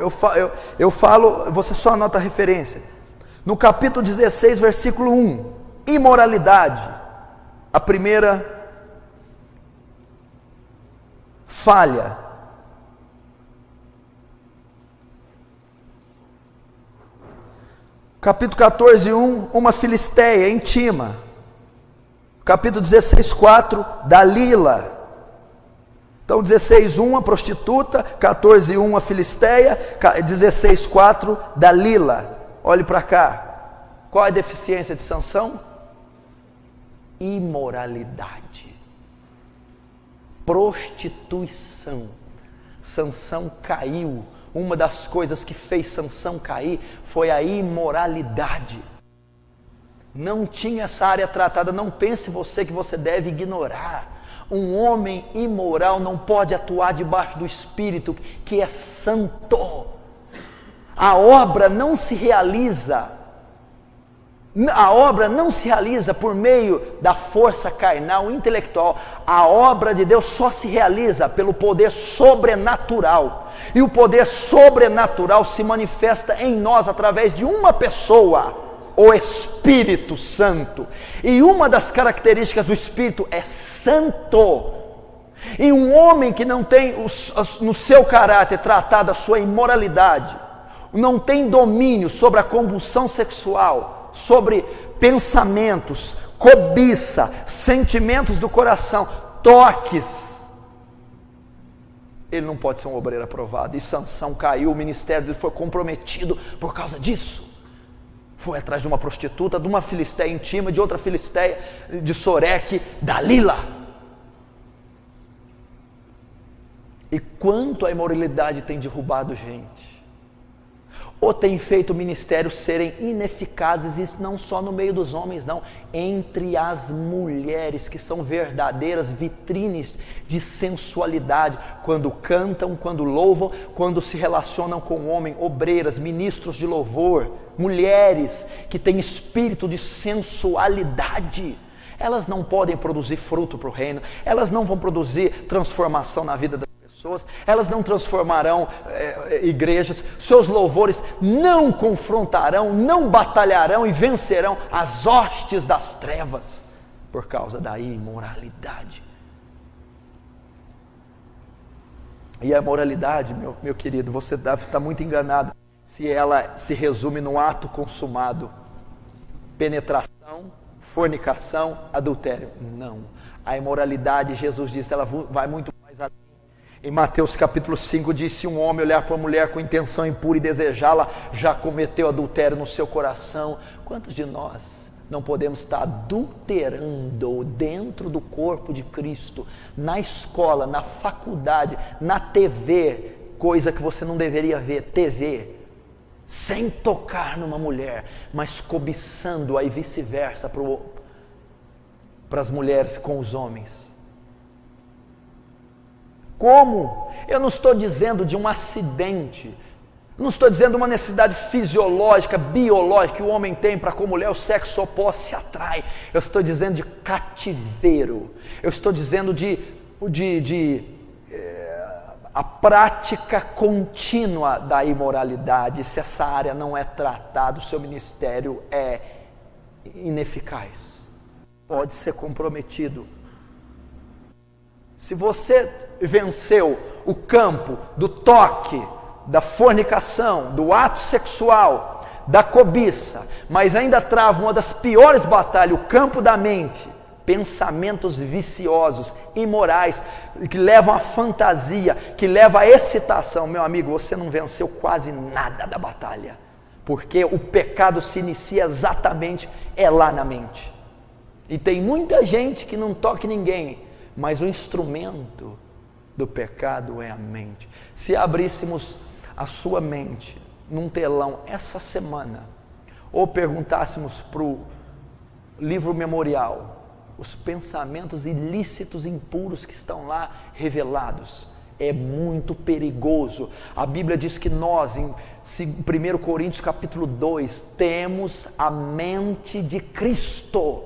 Eu falo, você só anota a referência. No capítulo 16, versículo 1, imoralidade. A primeira falha Capítulo 14, 1, uma filisteia íntima. Capítulo 16, 4, Dalila. Então 16, 1, a prostituta, 14, 1, a filisteia, 16, 4, Dalila. Olhe para cá. Qual é a deficiência de Sansão? Imoralidade. Prostituição. Sansão caiu. Uma das coisas que fez Sansão cair foi a imoralidade. Não tinha essa área tratada. Não pense você que você deve ignorar. Um homem imoral não pode atuar debaixo do Espírito que é santo. A obra não se realiza. A obra não se realiza por meio da força carnal, intelectual. A obra de Deus só se realiza pelo poder sobrenatural. E o poder sobrenatural se manifesta em nós através de uma pessoa, o Espírito Santo. E uma das características do Espírito é santo. E um homem que não tem no seu caráter tratado a sua imoralidade, não tem domínio sobre a compulsão sexual, sobre pensamentos, cobiça, sentimentos do coração, toques, ele não pode ser um obreiro aprovado. E Sansão caiu, o ministério dele foi comprometido por causa disso. Foi atrás de uma prostituta, de uma filisteia íntima, de outra filisteia, de Soreque, Dalila. E quanto a imoralidade tem derrubado gente, ou tem feito o ministério serem ineficazes, isso não só no meio dos homens, não, entre as mulheres, que são verdadeiras vitrines de sensualidade, quando cantam, quando louvam, quando se relacionam com o homem, obreiras, ministros de louvor, mulheres que têm espírito de sensualidade. Elas não podem produzir fruto para o reino, elas não vão produzir transformação na vida das pessoas, elas não transformarão igrejas, seus louvores não confrontarão, não batalharão e vencerão as hostes das trevas, por causa da imoralidade. E a moralidade, meu querido, você deve estar muito enganado se ela se resume no ato consumado: penetração, fornicação, adultério. Não. A imoralidade, Jesus disse, ela vai muito mais além. Em Mateus capítulo 5 diz: se um homem olhar para uma mulher com intenção impura e desejá-la, já cometeu adultério no seu coração. Quantos de nós não podemos estar adulterando dentro do corpo de Cristo, na escola, na faculdade, na TV, coisa que você não deveria ver, TV, sem tocar numa mulher, mas cobiçando-a e vice-versa para as mulheres com os homens? Como? Eu não estou dizendo de um acidente, não estou dizendo de uma necessidade fisiológica, biológica que o homem tem para com a mulher, o sexo oposto se atrai. Eu estou dizendo de cativeiro, eu estou dizendo a prática contínua da imoralidade. Se essa área não é tratada, o seu ministério é ineficaz, pode ser comprometido. Se você venceu o campo do toque, da fornicação, do ato sexual, da cobiça, mas ainda trava uma das piores batalhas, o campo da mente, pensamentos viciosos, imorais, que levam à fantasia, que levam à excitação, meu amigo, você não venceu quase nada da batalha, porque o pecado se inicia exatamente lá na mente. E tem muita gente que não toca ninguém, mas o instrumento do pecado é a mente. Se abríssemos a sua mente num telão essa semana, ou perguntássemos para o livro memorial, os pensamentos ilícitos, impuros que estão lá revelados, é muito perigoso. A Bíblia diz que nós, em 1 Coríntios capítulo 2, temos a mente de Cristo.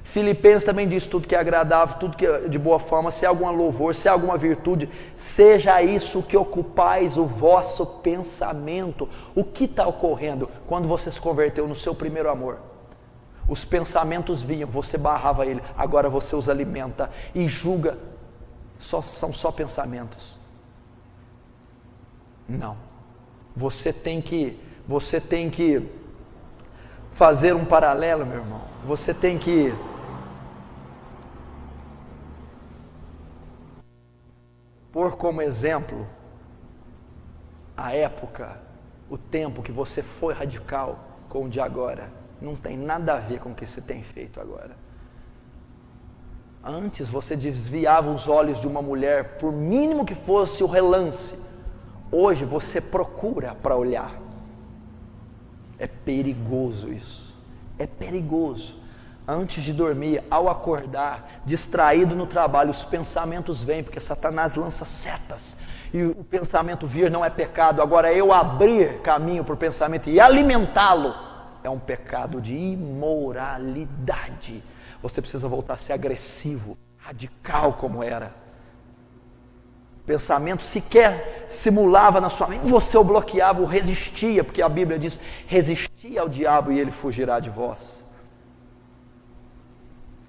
Filipenses também diz: tudo que é agradável, tudo que é de boa forma, se há algum louvor, se há alguma virtude, seja isso que ocupais o vosso pensamento. O que está ocorrendo quando você se converteu no seu primeiro amor? Os pensamentos vinham, você barrava ele, agora você os alimenta e julga, são só pensamentos. Não, você tem que você tem que fazer um paralelo, meu irmão. Você tem que pôr como exemplo a época, o tempo que você foi radical com o de agora. Não tem nada a ver com o que você tem feito agora. Antes você desviava os olhos de uma mulher, por mínimo que fosse o relance. Hoje você procura para olhar. É perigoso isso. É perigoso. Antes de dormir, ao acordar, distraído no trabalho, os pensamentos vêm, porque Satanás lança setas. E o pensamento vir não é pecado. Agora, eu abrir caminho para o pensamento e alimentá-lo é um pecado de imoralidade. Você precisa voltar a ser agressivo, radical como era. O pensamento sequer simulava na sua mente, você o bloqueava, o resistia, porque a Bíblia diz, resistia ao diabo e ele fugirá de vós.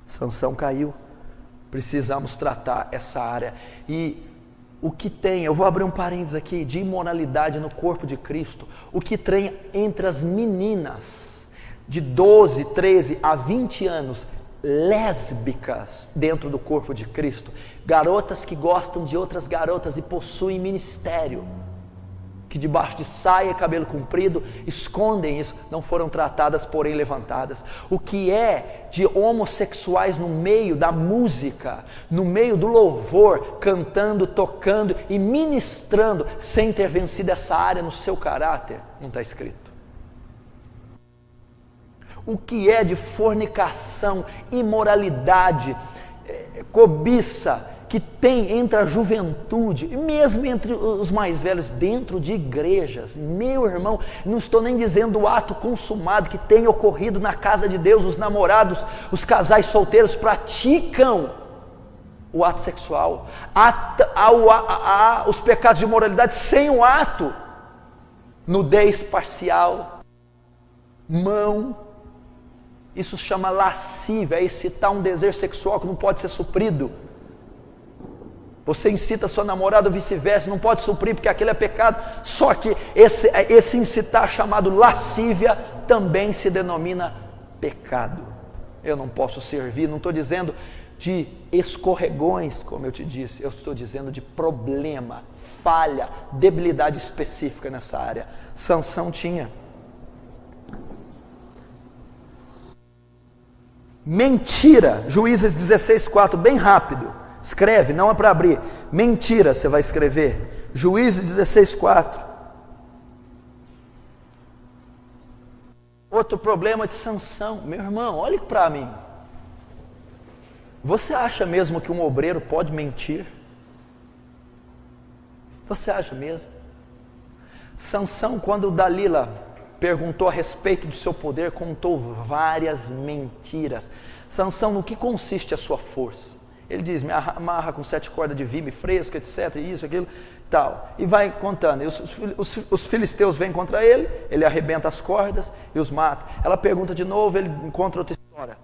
Sansão caiu, precisamos tratar essa área. E o que tem, eu vou abrir um parênteses aqui, de imoralidade no corpo de Cristo, o que tem entre as meninas de 12, 13 a 20 anos, lésbicas dentro do corpo de Cristo, garotas que gostam de outras garotas e possuem ministério, que debaixo de saia e cabelo comprido escondem isso, não foram tratadas, porém levantadas. O que é de homossexuais no meio da música, no meio do louvor, cantando, tocando e ministrando, sem ter vencido essa área no seu caráter, não está escrito. O que é de fornicação, imoralidade, cobiça, que tem entre a juventude, e mesmo entre os mais velhos, dentro de igrejas. Meu irmão, não estou nem dizendo o ato consumado que tem ocorrido na casa de Deus, os namorados, os casais solteiros praticam o ato sexual, os pecados de imoralidade sem o ato, nudez parcial, mão. Isso chama lascívia, é excitar um desejo sexual que não pode ser suprido. Você incita a sua namorada ou vice-versa, não pode suprir porque aquilo é pecado. Só que esse incitar chamado lascívia também se denomina pecado. Eu não posso servir, não estou dizendo de escorregões, como eu te disse, eu estou dizendo de problema, falha, debilidade específica nessa área. Sansão tinha. Mentira, Juízes 16:4, bem rápido, escreve, não é para abrir, mentira você vai escrever, Juízes 16:4. Outro problema de Sansão, meu irmão, olhe para mim, você acha mesmo que um obreiro pode mentir? Você acha mesmo? Sansão, quando Dalila perguntou a respeito do seu poder, contou várias mentiras. Sansão, no que consiste a sua força? Ele diz, me amarra com 7 cordas de vime fresco, etc, isso, aquilo, tal. E vai contando. E os filisteus vêm contra ele, ele arrebenta as cordas e os mata. Ela pergunta de novo, ele encontra outra história.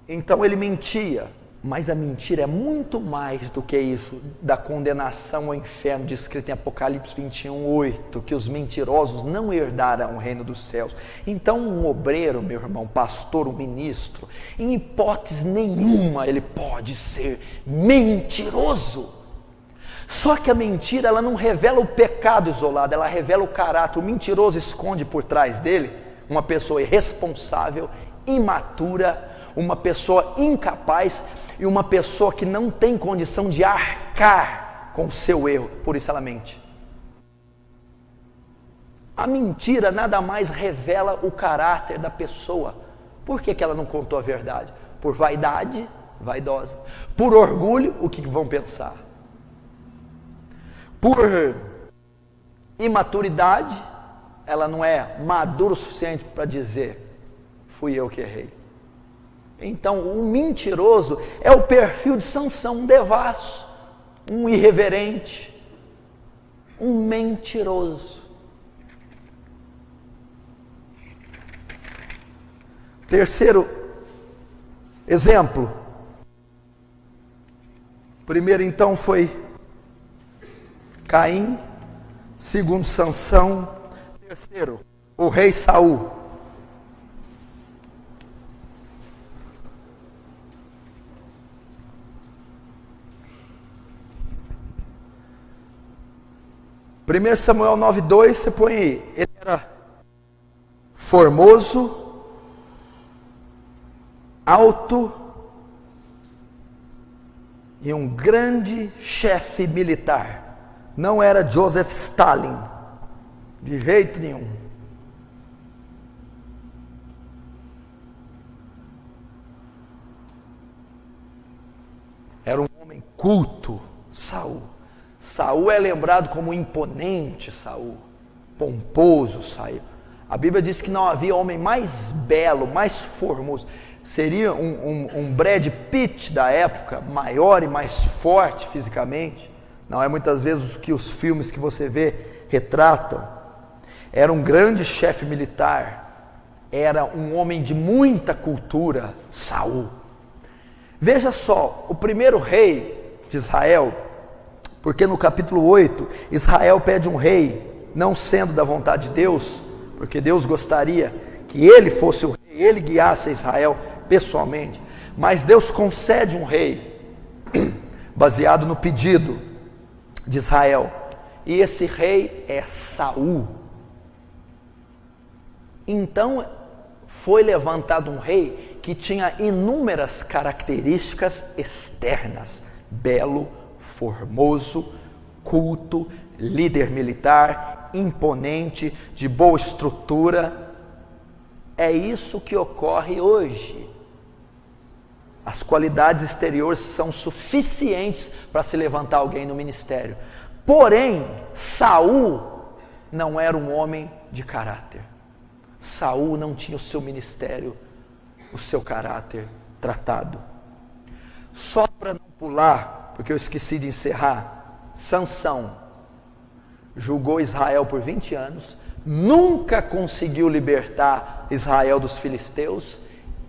Então ele mentia. Mas a mentira é muito mais do que isso, da condenação ao inferno, descrito em Apocalipse 21:8, que os mentirosos não herdarão o reino dos céus. Então um obreiro, meu irmão, pastor, um ministro, em hipótese nenhuma ele pode ser mentiroso. Só que a mentira, ela não revela o pecado isolado, ela revela o caráter. O mentiroso esconde por trás dele uma pessoa irresponsável, imatura, uma pessoa incapaz e uma pessoa que não tem condição de arcar com o seu erro, por isso ela mente. A mentira nada mais revela o caráter da pessoa. Por que ela não contou a verdade? Por vaidade, vaidosa. Por orgulho, o que vão pensar? Por imaturidade, ela não é madura o suficiente para dizer, fui eu que errei. Então, o mentiroso é o perfil de Sansão, um devasso, um irreverente, um mentiroso. Terceiro exemplo. Primeiro, então, foi Caim. Segundo, Sansão. Terceiro, o rei Saul. Primeiro Samuel 9:2, você põe aí. Ele era formoso, alto e um grande chefe militar. Não era Joseph Stalin, de jeito nenhum. Era um homem culto, Saul. Saul é lembrado como imponente Saul, pomposo Saul. A Bíblia diz que não havia homem mais belo, mais formoso. Seria um Brad Pitt da época, maior e mais forte fisicamente. Não é muitas vezes o que os filmes que você vê retratam. Era um grande chefe militar. Era um homem de muita cultura, Saul. Veja só, o primeiro rei de Israel, porque no capítulo 8, Israel pede um rei, não sendo da vontade de Deus, porque Deus gostaria que ele fosse o rei, ele guiasse Israel pessoalmente, mas Deus concede um rei, baseado no pedido de Israel, e esse rei é Saul. Então foi levantado um rei que tinha inúmeras características externas: belo, formoso, culto, líder militar, imponente, de boa estrutura. É isso que ocorre hoje. As qualidades exteriores são suficientes para se levantar alguém no ministério. Porém, Saul não era um homem de caráter. Saul não tinha o seu ministério, o seu caráter tratado. Só para não pular, porque eu esqueci de encerrar, Sansão julgou Israel por 20 anos, nunca conseguiu libertar Israel dos filisteus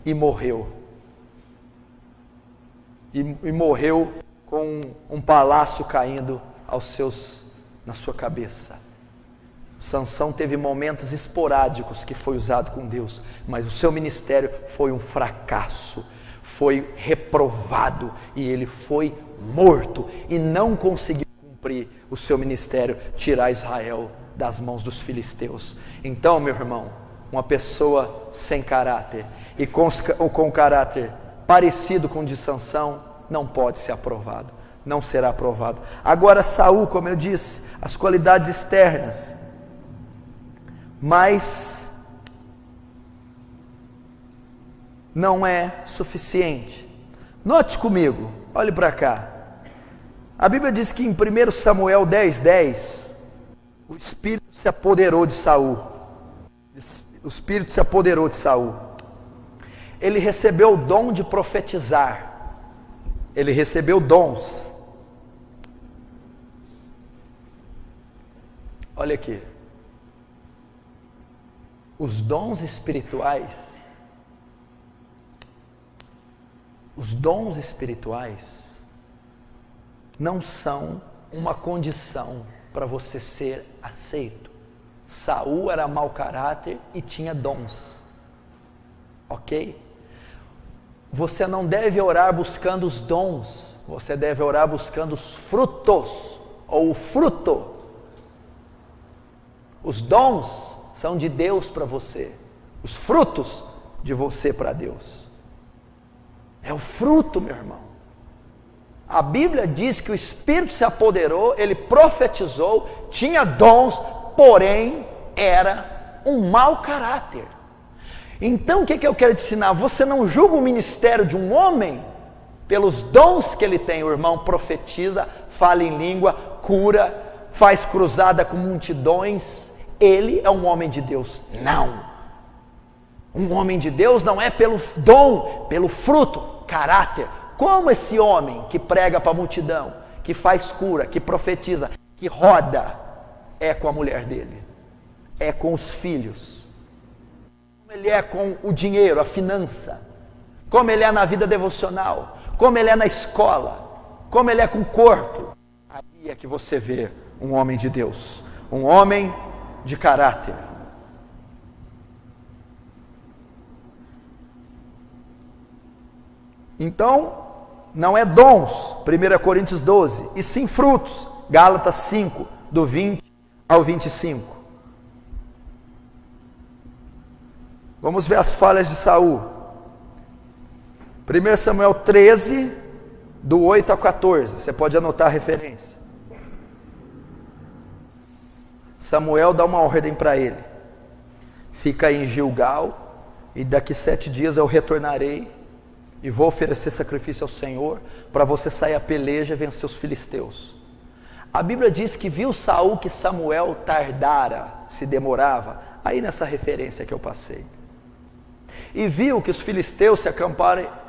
e morreu. E morreu com um palácio caindo na sua cabeça. Sansão teve momentos esporádicos que foi usado com Deus, mas o seu ministério foi um fracasso, foi reprovado e ele foi morto e não conseguiu cumprir o seu ministério, tirar Israel das mãos dos filisteus. Então, meu irmão, uma pessoa sem caráter e com caráter parecido com o de Sansão não pode ser aprovado, não será aprovado. Agora Saul, como eu disse, as qualidades externas, mas não é suficiente. Note comigo, olhe para cá. A Bíblia diz que em 1 Samuel 10:10, o Espírito se apoderou de Saul. O Espírito se apoderou de Saul. Ele recebeu o dom de profetizar. Ele recebeu dons. Olha aqui. Os dons espirituais não são uma condição para você ser aceito. Saul era mau caráter e tinha dons, ok? Você não deve orar buscando os dons, você deve orar buscando os frutos, ou o fruto. Os dons são de Deus para você, os frutos de você para Deus. É o fruto, meu irmão. A Bíblia diz que o Espírito se apoderou, ele profetizou, tinha dons, porém era um mau caráter. Então o que eu quero te ensinar? Você não julga o ministério de um homem pelos dons que ele tem. O irmão profetiza, fala em língua, cura, faz cruzada com multidões. Ele é um homem de Deus. Não. Um homem de Deus não é pelo dom, pelo fruto, caráter. Como esse homem que prega para a multidão, que faz cura, que profetiza, que roda, é com a mulher dele, é com os filhos, como ele é com o dinheiro, a finança, como ele é na vida devocional, como ele é na escola, como ele é com o corpo. Aí é que você vê um homem de Deus, um homem de caráter. Então, não é dons, 1 Coríntios 12, e sim frutos, Gálatas 5, do 20 ao 25. Vamos ver as falhas de Saul. 1 Samuel 13, do 8 a 14, você pode anotar a referência. Samuel dá uma ordem para ele: fica aí em Gilgal, e daqui 7 dias eu retornarei, e vou oferecer sacrifício ao Senhor, para você sair a peleja e vencer os filisteus. A Bíblia diz que viu Saul que Samuel tardara, se demorava, aí nessa referência que eu passei. E viu que os filisteus se acamparam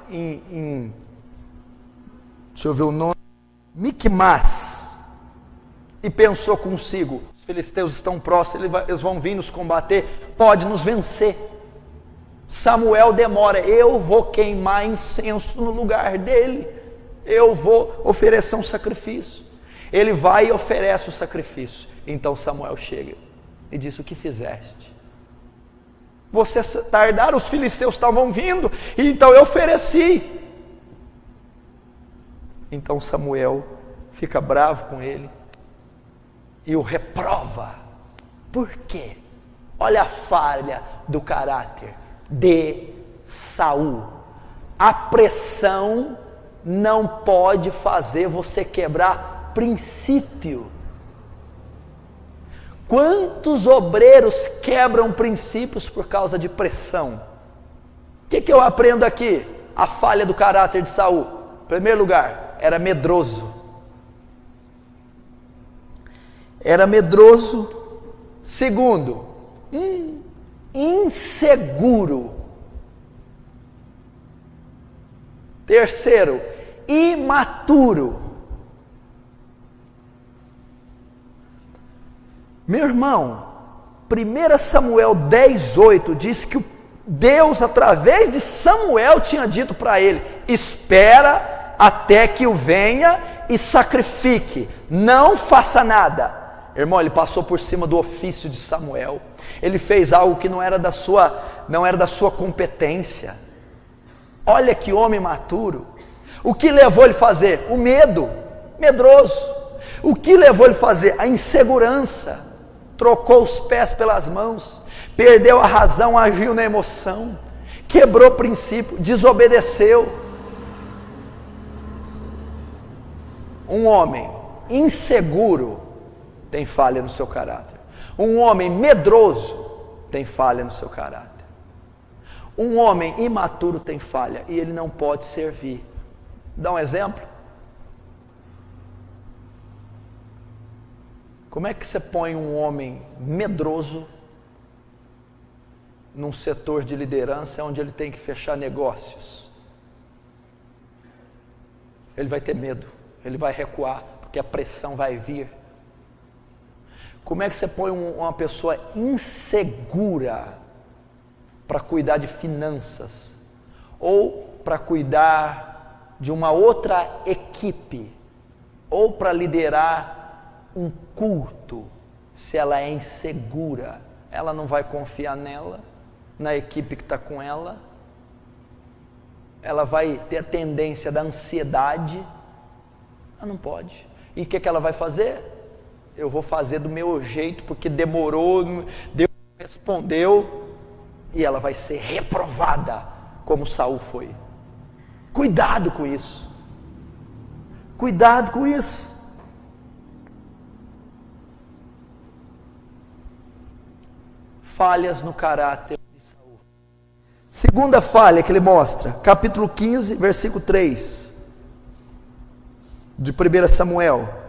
deixa eu ver o nome, Micmas, e pensou consigo: os filisteus estão próximos, eles vão vir nos combater, pode nos vencer. Samuel demora, eu vou queimar incenso no lugar dele, eu vou oferecer um sacrifício. Ele vai e oferece o sacrifício. Então Samuel chega e diz: o que fizeste? Você tardaram, os filisteus estavam vindo, e então eu ofereci. Então Samuel fica bravo com ele e o reprova. Por quê? Olha a falha do caráter de Saul. A pressão não pode fazer você quebrar princípio. Quantos obreiros quebram princípios por causa de pressão? O que eu aprendo aqui? A falha do caráter de Saul. Em primeiro lugar, era medroso. Era medroso. Segundo, inseguro. Terceiro, imaturo. Meu irmão, 1 Samuel 10:8 diz que Deus, através de Samuel, tinha dito para ele: espera até que eu venha e sacrifique, não faça nada. Irmão, ele passou por cima do ofício de Samuel. Ele fez algo que não era da sua competência. Olha que homem maturo. O que levou ele a fazer? O medo, medroso. O que levou ele a fazer? A insegurança. Trocou os pés pelas mãos, perdeu a razão, agiu na emoção, quebrou o princípio, desobedeceu. Um homem inseguro tem falha no seu caráter. Um homem medroso tem falha no seu caráter. Um homem imaturo tem falha e ele não pode servir. Dá um exemplo. Como é que você põe um homem medroso num setor de liderança onde ele tem que fechar negócios? Ele vai ter medo, ele vai recuar, porque a pressão vai vir. Como é que você põe uma pessoa insegura para cuidar de finanças? Ou para cuidar de uma outra equipe? Ou para liderar um culto? Se ela é insegura, ela não vai confiar nela, na equipe que está com ela. Ela vai ter a tendência da ansiedade. Ela não pode. E o que ela vai fazer? Eu vou fazer do meu jeito, porque demorou, Deus respondeu, e ela vai ser reprovada, como Saul foi. Cuidado com isso. Cuidado com isso. Falhas no caráter de Saul. Segunda falha que ele mostra, capítulo 15, versículo 3, de 1 Samuel.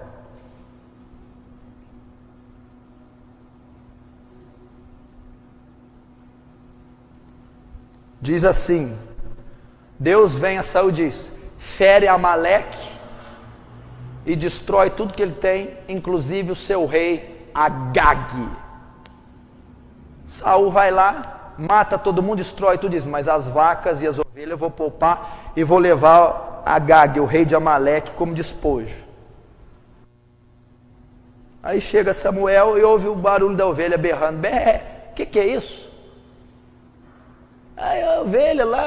Diz assim: Deus vem a Saul e diz: fere Amaleque e destrói tudo que ele tem, inclusive o seu rei Agag. Saul vai lá, mata todo mundo, destrói tudo, diz: mas as vacas e as ovelhas eu vou poupar e vou levar Agag, o rei de Amaleque, como despojo. Aí chega Samuel e ouve o barulho da ovelha berrando. O que é isso? Aí a ovelha lá,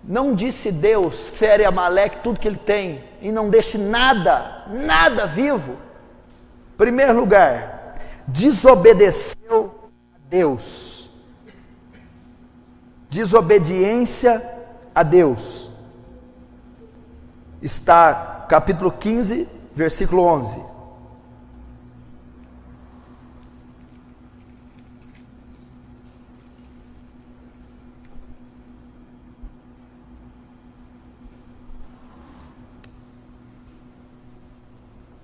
Não disse Deus, fere Amaleque tudo que ele tem e não deixe nada vivo? Primeiro lugar, desobedeceu a Deus. Desobediência a Deus. Está capítulo 15, versículo 11.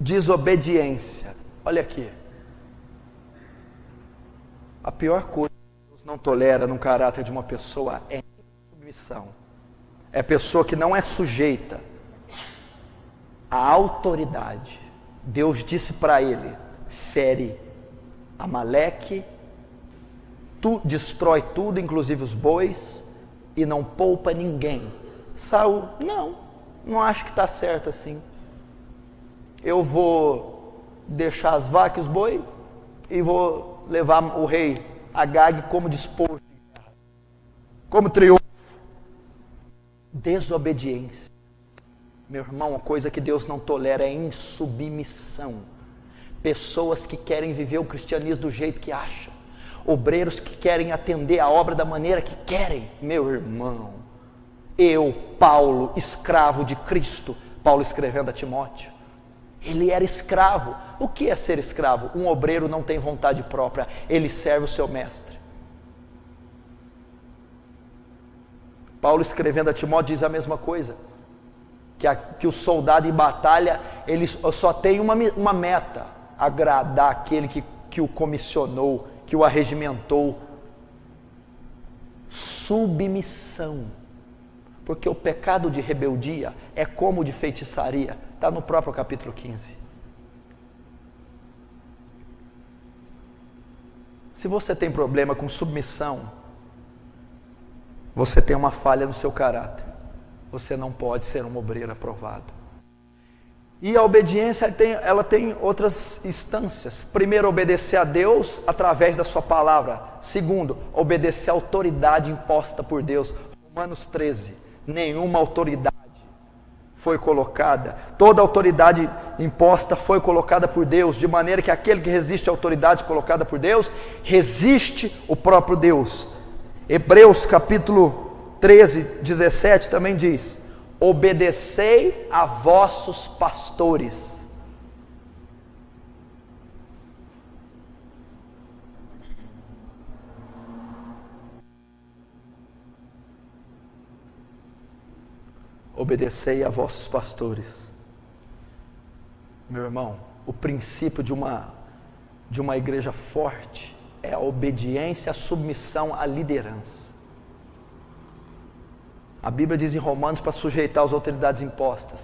Desobediência. Olha aqui. A pior coisa que Deus não tolera no caráter de uma pessoa é submissão. É pessoa que não é sujeita à autoridade. Deus disse para ele: fere Amaleque, tu destrói tudo, inclusive os bois, e não poupa ninguém. Saul, não acho que está certo assim. Eu vou deixar as vacas e os boi e vou levar o rei Agag como despojo de guerra, como triunfo. Desobediência. Meu irmão, a coisa que Deus não tolera é insubmissão. Pessoas que querem viver o cristianismo do jeito que acham, obreiros que querem atender a obra da maneira que querem. Meu irmão, eu, Paulo, escravo de Cristo, Paulo escrevendo a Timóteo, ele era escravo. O que é ser escravo? Um obreiro não tem vontade própria, ele serve o seu mestre. Paulo escrevendo a Timóteo diz a mesma coisa, que o soldado em batalha, ele só tem uma meta: agradar aquele que o comissionou, que o arregimentou. Submissão. Porque o pecado de rebeldia é como o de feitiçaria. Está no próprio capítulo 15. Se você tem problema com submissão, você tem uma falha no seu caráter. Você não pode ser um obreiro aprovado. E a obediência, ela tem outras instâncias. Primeiro, obedecer a Deus através da sua palavra. Segundo, obedecer à autoridade imposta por Deus. Romanos 13. Nenhuma autoridade foi colocada, toda autoridade imposta foi colocada por Deus, de maneira que aquele que resiste à autoridade colocada por Deus, resiste o próprio Deus. Hebreus capítulo 13, 17 também diz: obedecei a vossos pastores. Obedecei a vossos pastores. Meu irmão, o princípio de uma igreja forte é a obediência, a submissão à liderança. A Bíblia diz em Romanos para sujeitar as autoridades impostas.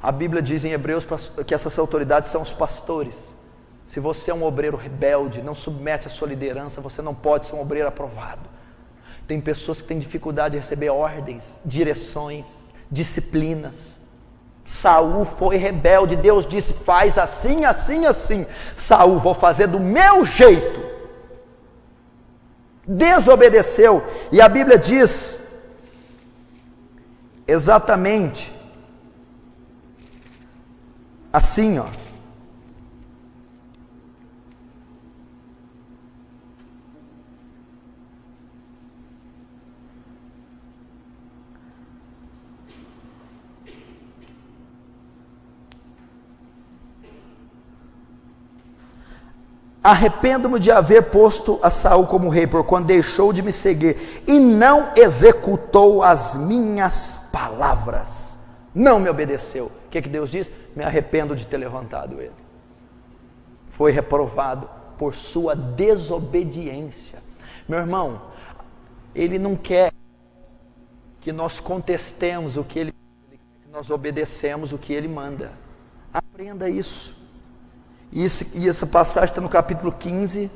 A Bíblia diz em Hebreus que essas autoridades são os pastores. Se você é um obreiro rebelde, não submete a sua liderança, você não pode ser um obreiro aprovado. Tem pessoas que têm dificuldade de receber ordens, direções, disciplinas. Saul foi rebelde, Deus disse: faz assim, assim, assim. Saul, vou fazer do meu jeito. Desobedeceu. E a Bíblia diz exatamente assim, ó. Arrependo-me de haver posto a Saul como rei, porquanto deixou de me seguir e não executou as minhas palavras. Não me obedeceu. O que Deus diz? Me arrependo de ter levantado ele. Foi reprovado por sua desobediência. Meu irmão, ele não quer que nós contestemos o que ele quer, que nós obedecemos o que ele manda. Aprenda isso. E essa passagem está no capítulo 15,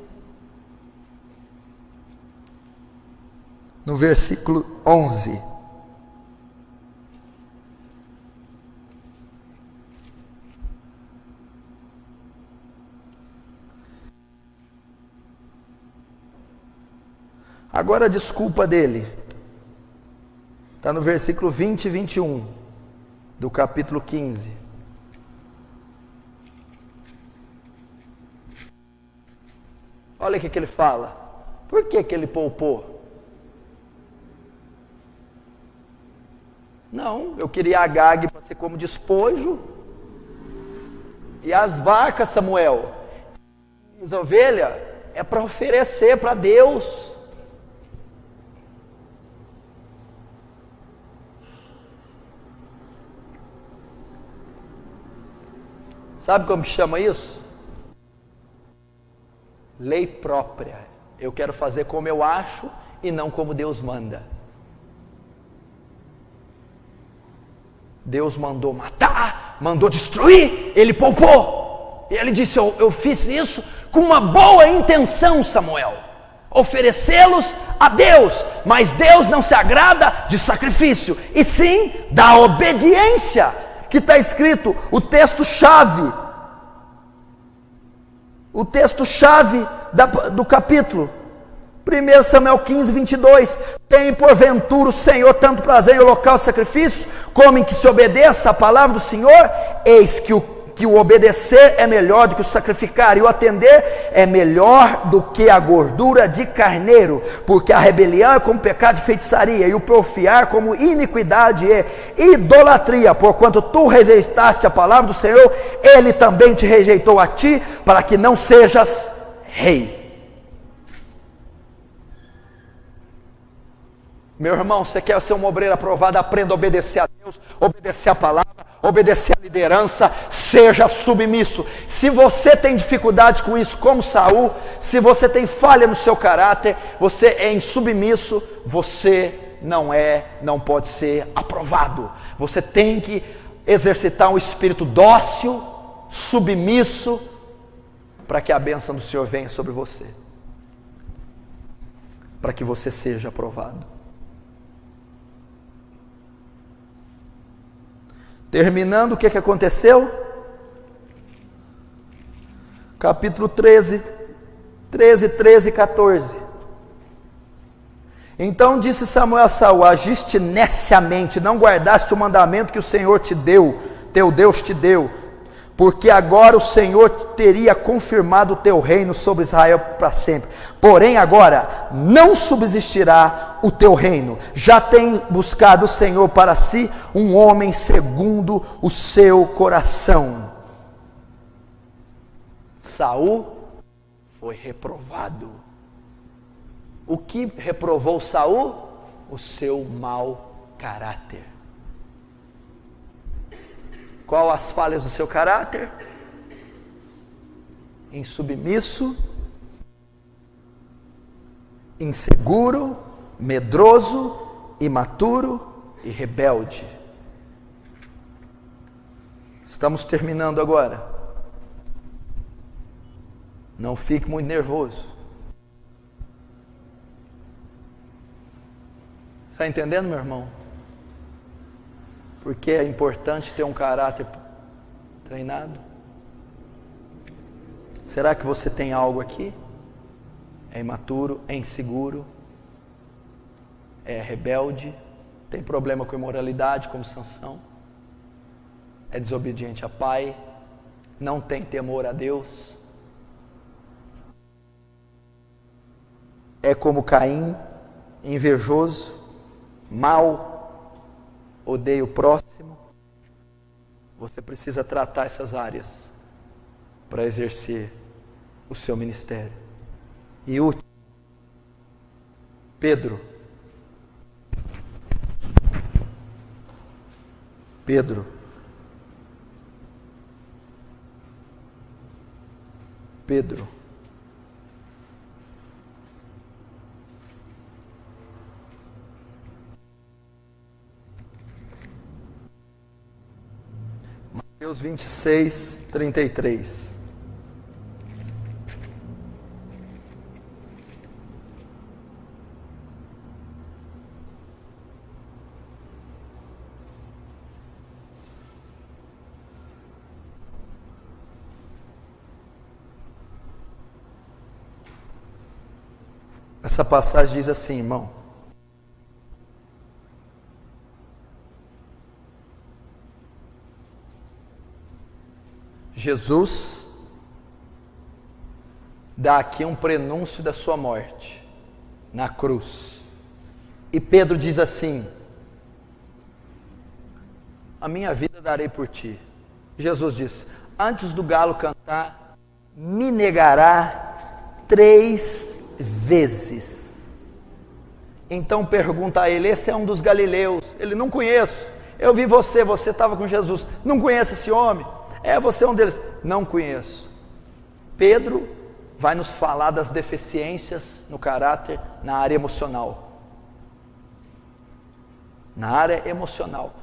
no versículo 11. Agora a desculpa dele. Está no versículo 20 e 21 do capítulo 15. Olha o que ele fala. Por que ele poupou? Não, eu queria a Agag para ser como despojo. E as vacas, Samuel, as ovelhas, é para oferecer para Deus. Sabe como chama isso? Lei própria. Eu quero fazer como eu acho e não como Deus manda. Deus mandou matar, mandou destruir, ele poupou. E ele disse, eu fiz isso com uma boa intenção, Samuel, oferecê-los a Deus, mas Deus não se agrada de sacrifício, e sim da obediência, que está escrito, o texto-chave do capítulo, 1 Samuel 15, 22, tem porventura o Senhor tanto prazer em holocausto e sacrifício, como em que se obedeça a palavra do Senhor? Eis que o obedecer é melhor do que o sacrificar, e o atender é melhor do que a gordura de carneiro, porque a rebelião é como pecado de feitiçaria, e o porfiar como iniquidade e idolatria. Porquanto tu rejeitaste a palavra do Senhor, ele também te rejeitou a ti, para que não sejas rei. Meu irmão, você quer ser um obreiro aprovado? Aprenda a obedecer a Deus, obedecer a palavra, obedecer a liderança, seja submisso. Se você tem dificuldade com isso, como Saul, se você tem falha no seu caráter, você é insubmisso, você não pode ser aprovado. Você tem que exercitar um espírito dócil, submisso, para que a bênção do Senhor venha sobre você, para que você seja aprovado. Terminando, o que aconteceu? Capítulo 13 e 14. Então disse Samuel a Saul, agiste neciamente, não guardaste o mandamento que o Senhor te deu, teu Deus te deu, porque agora o Senhor teria confirmado o teu reino sobre Israel para sempre. Porém agora não subsistirá o teu reino. Já tem buscado o Senhor para si um homem segundo o seu coração. Saul foi reprovado. O que reprovou Saul? O seu mau caráter. Qual as falhas do seu caráter? Insubmisso, inseguro, medroso, imaturo e rebelde. Estamos terminando agora. Não fique muito nervoso. Está entendendo, meu irmão? Porque é importante ter um caráter treinado. Será que você tem algo aqui? É imaturo, é inseguro, é rebelde, tem problema com imoralidade, como Sansão, é desobediente a pai, não tem temor a Deus, é como Caim, invejoso, mau, odeia o próximo. Você precisa tratar essas áreas para exercer o seu ministério. E último, Pedro. Mateus 26, 33. Essa passagem diz assim, irmão: Jesus dá aqui um prenúncio da sua morte na cruz. E Pedro diz assim: a minha vida darei por ti. Jesus diz: antes do galo cantar, me negará 3 vezes. Então pergunta a ele: esse é um dos galileus? Ele: não conheço. Eu vi você estava com Jesus. Não conhece esse homem? Você é um deles. Não conheço. Pedro vai nos falar das deficiências no caráter, na área emocional. Na área emocional.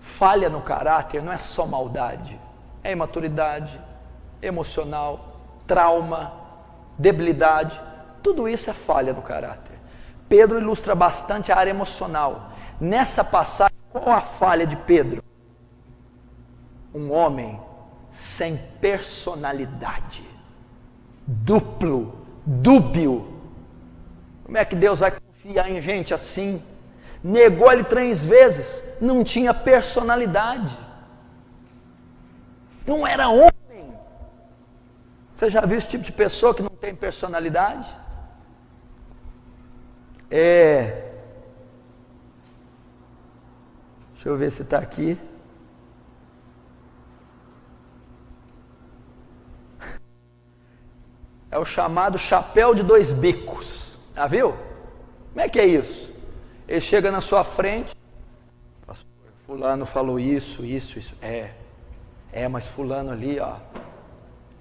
Falha no caráter não é só maldade, é imaturidade emocional, trauma, debilidade, tudo isso é falha no caráter. Pedro ilustra bastante a área emocional. Nessa passagem, qual a falha de Pedro? Um homem sem personalidade, duplo, dúbio. Como é que Deus vai confiar em gente assim? Negou ele 3 vezes, não tinha personalidade, não era homem. Você já viu esse tipo de pessoa que não tem personalidade? Deixa eu ver se está aqui. É o chamado chapéu de 2 bicos. Já viu? Como é que é isso? Ele chega na sua frente: pastor, fulano falou isso. Mas fulano ali,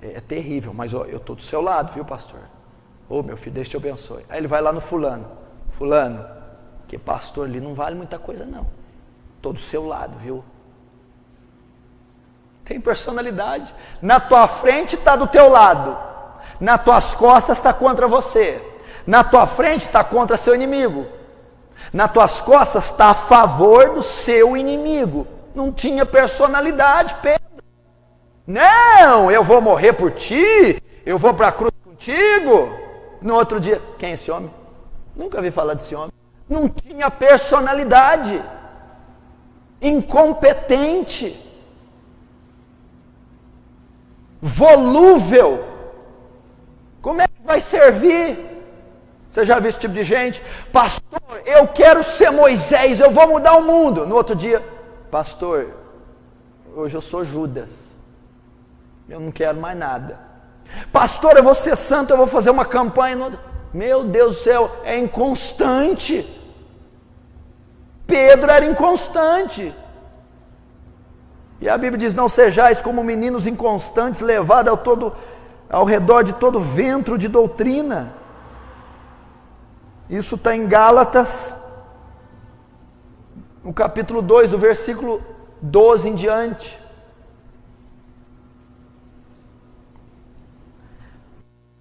é terrível, mas eu estou do seu lado, viu, pastor? Meu filho, Deus te abençoe. Aí ele vai lá no fulano: que pastor ali não vale muita coisa não, estou do seu lado, viu? Tem personalidade. Na tua frente está do teu lado, nas tuas costas está contra você, na tua frente está contra seu inimigo, nas tuas costas está a favor do seu inimigo. Não tinha personalidade, Pedro. Não, eu vou morrer por ti, eu vou para a cruz contigo. No outro dia, quem é esse homem? Nunca vi falar desse homem. Não tinha personalidade, incompetente, volúvel. Como é que vai servir? Você já viu esse tipo de gente? Pastor, eu quero ser Moisés, eu vou mudar o mundo. No outro dia: pastor, hoje eu sou Judas, eu não quero mais nada. Pastor, eu vou ser santo, eu vou fazer uma campanha. Meu Deus do céu, é inconstante. Pedro era inconstante. E a Bíblia diz: não sejais como meninos inconstantes, levados ao redor de todo ventre de doutrina. Isso está em Gálatas, no capítulo 2, do versículo 12 em diante.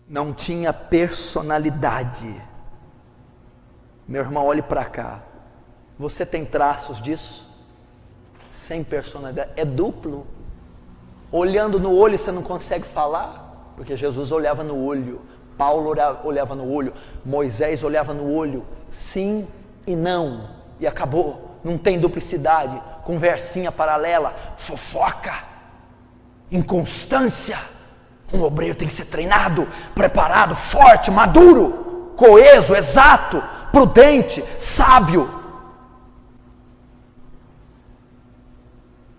Não tinha personalidade. Meu irmão, olhe para cá. Você tem traços disso? Sem personalidade. É duplo. Olhando no olho você não consegue falar, porque Jesus olhava no olho, Paulo olhava no olho, Moisés olhava no olho, sim e não, e acabou. Não tem duplicidade, conversinha paralela, fofoca, inconstância. Um obreiro tem que ser treinado, preparado, forte, maduro, coeso, exato, prudente, sábio.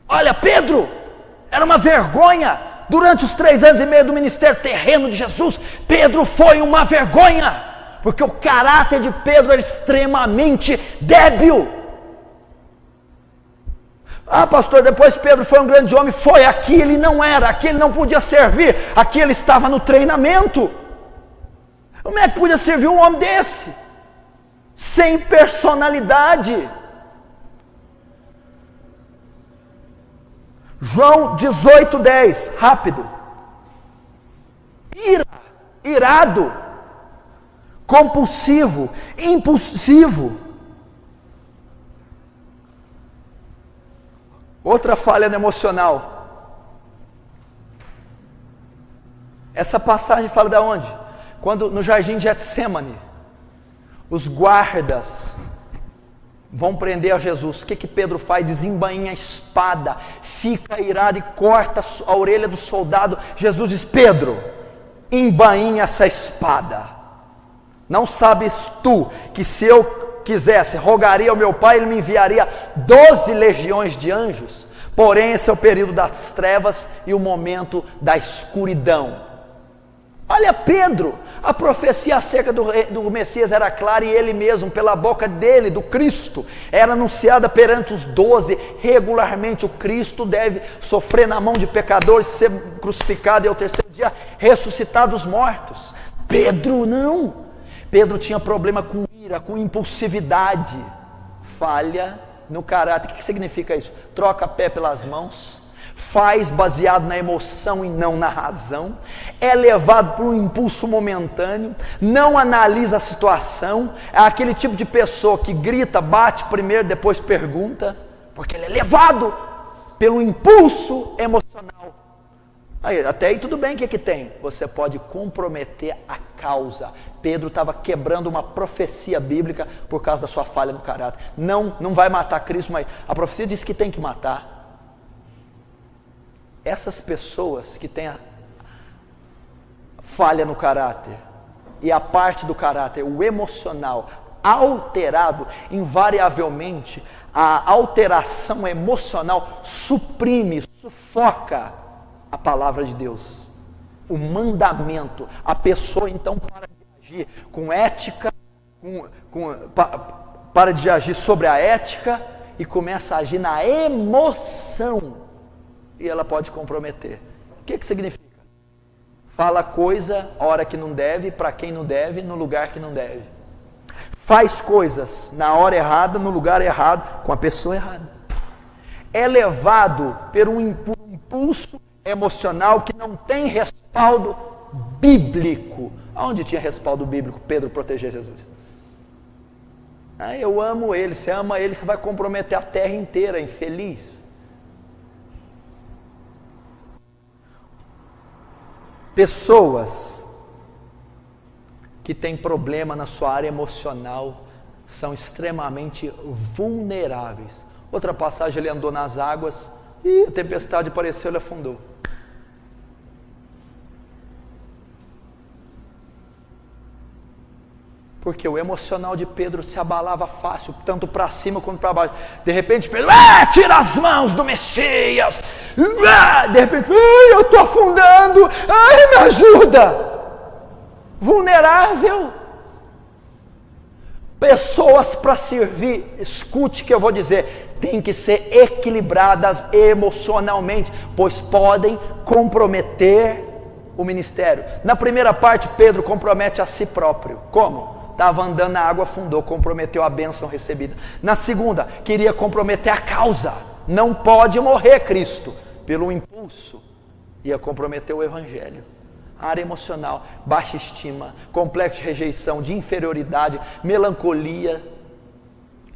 Olha, Pedro era uma vergonha. Durante os 3 anos e meio do ministério terreno de Jesus, Pedro foi uma vergonha, porque o caráter de Pedro era extremamente débil. Pastor, depois Pedro foi um grande homem. Foi, aqui ele não era, aqui ele não podia servir, aqui ele estava no treinamento. Como é que podia servir um homem desse? Sem personalidade. João 18:10, rápido. Irado, compulsivo, impulsivo. Outra falha no emocional. Essa passagem fala de onde? Quando no jardim de Getsêmani, os guardas vão prender a Jesus. O que Pedro faz? Desembainha a espada, fica irado e corta a orelha do soldado. Jesus diz: Pedro, embainha essa espada. Não sabes tu que se eu quisesse, rogaria ao meu Pai, Ele me enviaria 12 legiões de anjos? Porém, esse é o período das trevas e o momento da escuridão. Olha Pedro, a profecia acerca do Messias era clara, e ele mesmo, pela boca dele, do Cristo, era anunciada perante os 12, regularmente. O Cristo deve sofrer na mão de pecadores, ser crucificado e ao terceiro dia ressuscitar dos mortos. Pedro não, Pedro tinha problema com ira, com impulsividade, falha no caráter. O que significa isso? Troca pé pelas mãos, faz baseado na emoção e não na razão, é levado por um impulso momentâneo, não analisa a situação, é aquele tipo de pessoa que grita, bate primeiro, depois pergunta, porque ele é levado pelo impulso emocional. Aí, até aí tudo bem, o que tem? Você pode comprometer a causa. Pedro estava quebrando uma profecia bíblica por causa da sua falha no caráter. Não vai matar Cristo, mas a profecia diz que tem que matar. Essas pessoas que têm a falha no caráter, e a parte do caráter, o emocional, alterado, invariavelmente, a alteração emocional suprime, sufoca a palavra de Deus, o mandamento. A pessoa então para de agir com ética, para de agir sobre a ética e começa a agir na emoção. E ela pode comprometer. O que significa? Fala coisa a hora que não deve, para quem não deve, no lugar que não deve. Faz coisas na hora errada, no lugar errado, com a pessoa errada. É levado por um impulso emocional que não tem respaldo bíblico. Aonde tinha respaldo bíblico? Pedro proteger Jesus. Eu amo ele. Você ama ele, você vai comprometer a terra inteira, infeliz. Pessoas que têm problema na sua área emocional são extremamente vulneráveis. Outra passagem, ele andou nas águas e a tempestade apareceu, ele afundou. Porque o emocional de Pedro se abalava fácil, tanto para cima quanto para baixo. De repente Pedro, tira as mãos do Messias. De repente, eu estou afundando, me ajuda. Vulnerável. Pessoas para servir, escute o que eu vou dizer, tem que ser equilibradas emocionalmente, pois podem comprometer o ministério. Na primeira parte, Pedro compromete a si próprio. Como? Estava andando na água, afundou, comprometeu a bênção recebida. Na segunda, queria comprometer a causa. Não pode morrer Cristo. Pelo impulso, ia comprometer o evangelho. A área emocional, baixa estima, complexo de rejeição, de inferioridade, melancolia,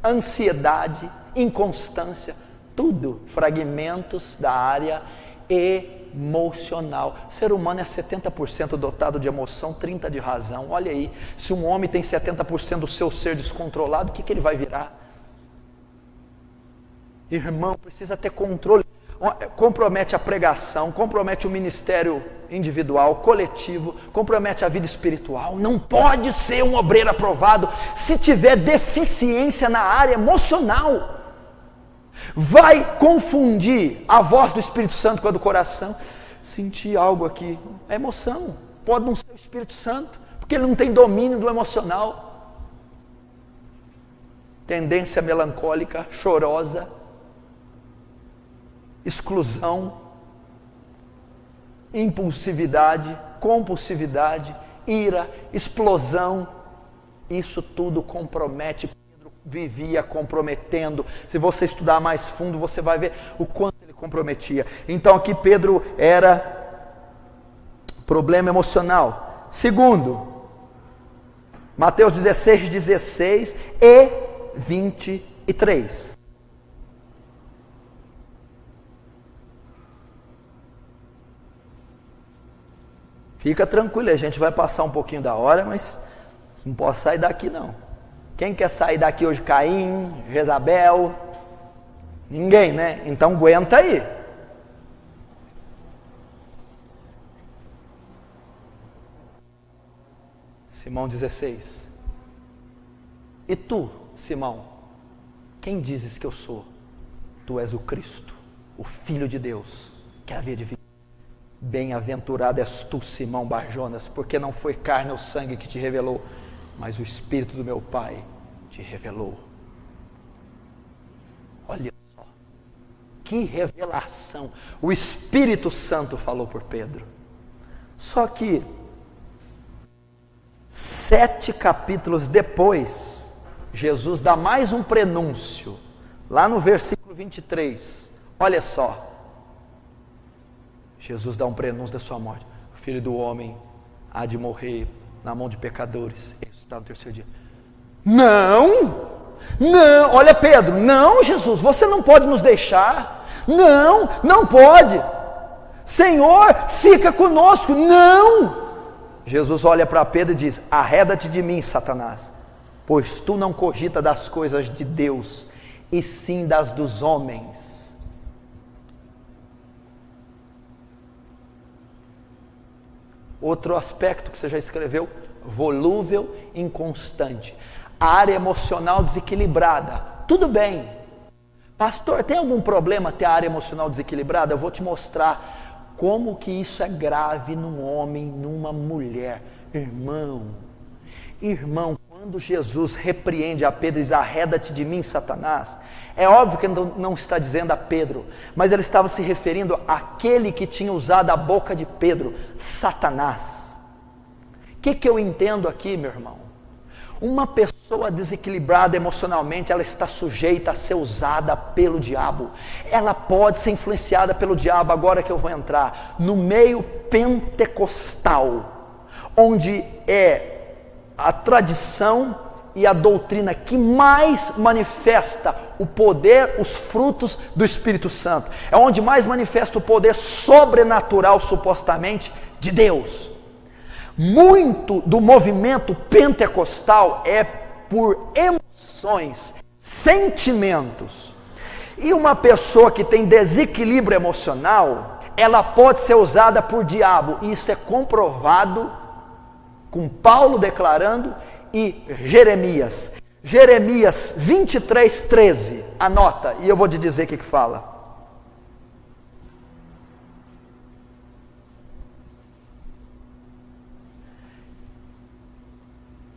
ansiedade, inconstância, tudo fragmentos da área emocional. O ser humano é 70% dotado de emoção, 30% de razão. Olha aí, se um homem tem 70% do seu ser descontrolado, o que ele vai virar? Irmão, precisa ter controle. Compromete a pregação, compromete o ministério individual, coletivo, compromete a vida espiritual. Não pode ser um obreiro aprovado se tiver deficiência na área emocional. Vai confundir a voz do Espírito Santo com a do coração. Senti algo aqui, é emoção, pode não ser o Espírito Santo, porque ele não tem domínio do emocional. Tendência melancólica, chorosa, exclusão, impulsividade, compulsividade, ira, explosão, isso tudo compromete. Pedro vivia comprometendo. Se você estudar mais fundo, você vai ver o quanto ele comprometia. Então aqui Pedro era problema emocional. Segundo, Mateus 16 e 23. Fica tranquilo, a gente vai passar um pouquinho da hora, mas não posso sair daqui não. Quem quer sair daqui hoje? Caim, Jezabel? Ninguém, né? Então aguenta aí. Simão 16. E tu, Simão, quem dizes que eu sou? Tu és o Cristo, o Filho de Deus, que havia de vir. Bem-aventurado és tu, Simão Bar-Jonas, porque não foi carne ou sangue que te revelou, mas o Espírito do meu Pai te revelou. Olha só, que revelação! O Espírito Santo falou por Pedro. Só que 7 capítulos depois, Jesus dá mais um prenúncio, lá no versículo 23. Olha só, Jesus dá um prenúncio da sua morte. O Filho do Homem há de morrer na mão de pecadores e ressuscitar no terceiro dia. Não, olha Pedro, não, Jesus, você não pode nos deixar. Não pode. Senhor, fica conosco. Não. Jesus olha para Pedro e diz: arreda-te de mim, Satanás, pois tu não cogita das coisas de Deus, e sim das dos homens. Outro aspecto que você já escreveu: volúvel, inconstante, área emocional desequilibrada. Tudo bem, pastor, tem algum problema ter a área emocional desequilibrada? Eu vou te mostrar como que isso é grave num homem, numa mulher. Irmão, quando Jesus repreende a Pedro e diz: arreda-te de mim, Satanás, é óbvio que ele não está dizendo a Pedro, mas ele estava se referindo àquele que tinha usado a boca de Pedro, Satanás. O que eu entendo aqui, meu irmão? Uma pessoa desequilibrada emocionalmente, ela está sujeita a ser usada pelo diabo. Ela pode ser influenciada pelo diabo. Agora que eu vou entrar no meio pentecostal, onde é a tradição e a doutrina que mais manifesta o poder, os frutos do Espírito Santo. É onde mais manifesta o poder sobrenatural, supostamente, de Deus. Muito do movimento pentecostal é por emoções, sentimentos. E uma pessoa que tem desequilíbrio emocional, ela pode ser usada por diabo. Isso é comprovado com Paulo declarando e Jeremias. Jeremias 23:13. Anota, e eu vou te dizer o que fala.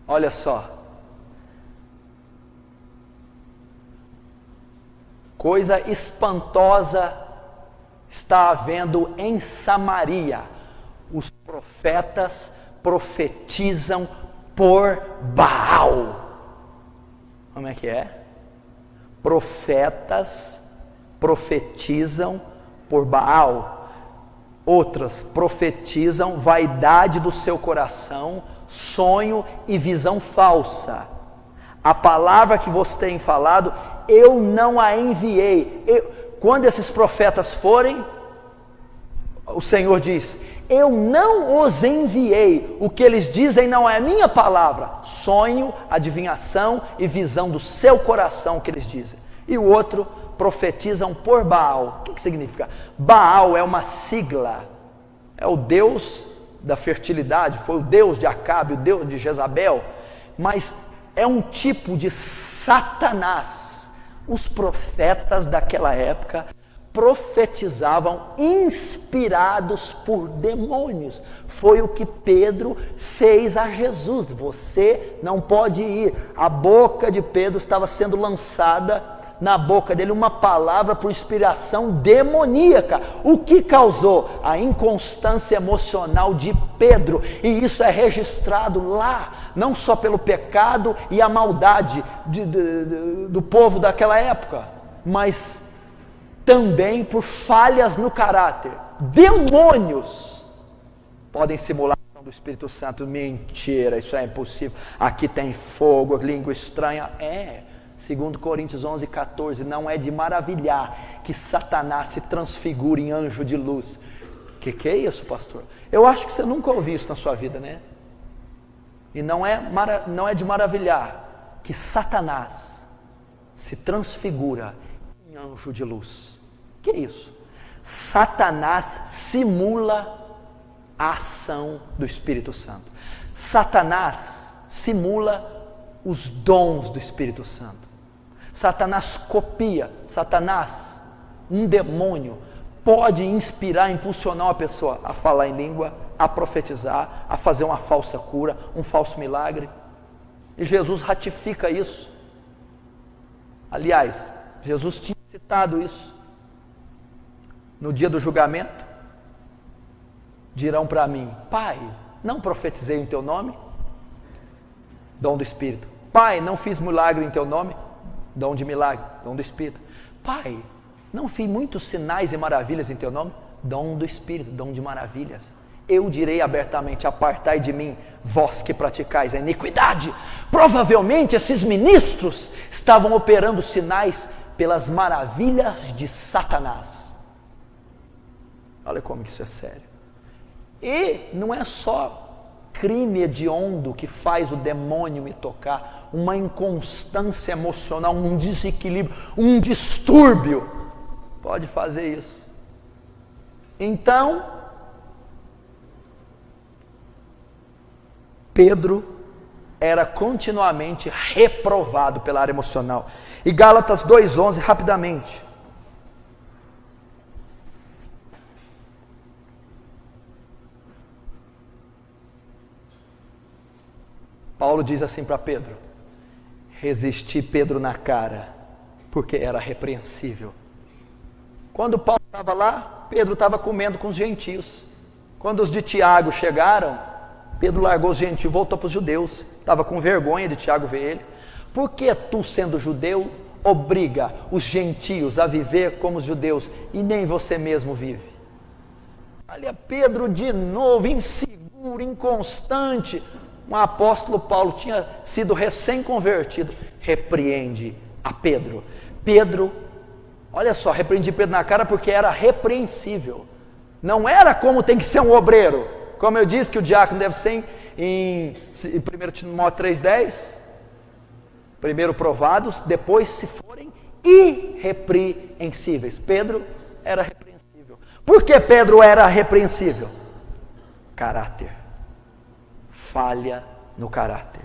Olha só, coisa espantosa está havendo em Samaria. Os profetas profetizam por Baal. Como é que é? Profetas profetizam por Baal. Outras profetizam vaidade do seu coração, sonho e visão falsa. A palavra que você tem falado, eu não a enviei. Quando esses profetas forem, o Senhor diz: eu não os enviei. O que eles dizem não é a minha palavra. Sonho, adivinhação e visão do seu coração que eles dizem. E o outro, profetizam por Baal. O que significa? Baal é uma sigla, é o deus da fertilidade, foi o deus de Acabe, o deus de Jezabel, mas é um tipo de Satanás. Os profetas daquela época profetizavam inspirados por demônios. Foi o que Pedro fez a Jesus. Você não pode ir. A boca de Pedro estava sendo lançada na boca dele uma palavra por inspiração demoníaca. O que causou? A inconstância emocional de Pedro. E isso é registrado lá, não só pelo pecado e a maldade do povo daquela época, mas também por falhas no caráter. Demônios podem simular a ação do Espírito Santo. Mentira, isso é impossível. Aqui tem fogo, língua estranha. Segundo Coríntios 11:14, não é de maravilhar que Satanás se transfigure em anjo de luz. Que é isso, pastor? Eu acho que você nunca ouviu isso na sua vida, né? E não é de maravilhar que Satanás se transfigura em anjo de luz. Que é isso? Satanás simula a ação do Espírito Santo. Satanás simula os dons do Espírito Santo. Satanás copia. Satanás, um demônio, pode inspirar, impulsionar uma pessoa a falar em língua, a profetizar, a fazer uma falsa cura, um falso milagre. E Jesus ratifica isso. Aliás, Jesus tinha citado isso. No dia do julgamento, dirão para mim: Pai, não profetizei em teu nome? Dom do Espírito. Pai, não fiz milagre em teu nome? Dom de milagre, dom do Espírito. Pai, não fiz muitos sinais e maravilhas em teu nome? Dom do Espírito, dom de maravilhas. Eu direi abertamente: apartai de mim, vós que praticais a iniquidade. Provavelmente esses ministros estavam operando sinais pelas maravilhas de Satanás. Olha como que isso é sério. E não é só crime hediondo que faz o demônio me tocar, uma inconstância emocional, um desequilíbrio, um distúrbio, pode fazer isso. Então, Pedro era continuamente reprovado pela área emocional. E Gálatas 2:11, rapidamente. Paulo diz assim para Pedro: resisti Pedro na cara, porque era repreensível. Quando Paulo estava lá, Pedro estava comendo com os gentios. Quando os de Tiago chegaram, Pedro largou os gentios e voltou para os judeus. Estava com vergonha de Tiago ver ele. Por que tu, sendo judeu, obriga os gentios a viver como os judeus e nem você mesmo vive? Olha Pedro de novo, inseguro, inconstante. Um apóstolo Paulo tinha sido recém-convertido, repreende a Pedro. Pedro, olha só, repreendi Pedro na cara porque era repreensível. Não era como tem que ser um obreiro. Como eu disse que o diácono deve ser em 1 Timóteo 3:10. Primeiro provados, depois se forem irrepreensíveis. Pedro era repreensível. Por que Pedro era repreensível? Caráter. Falha no caráter.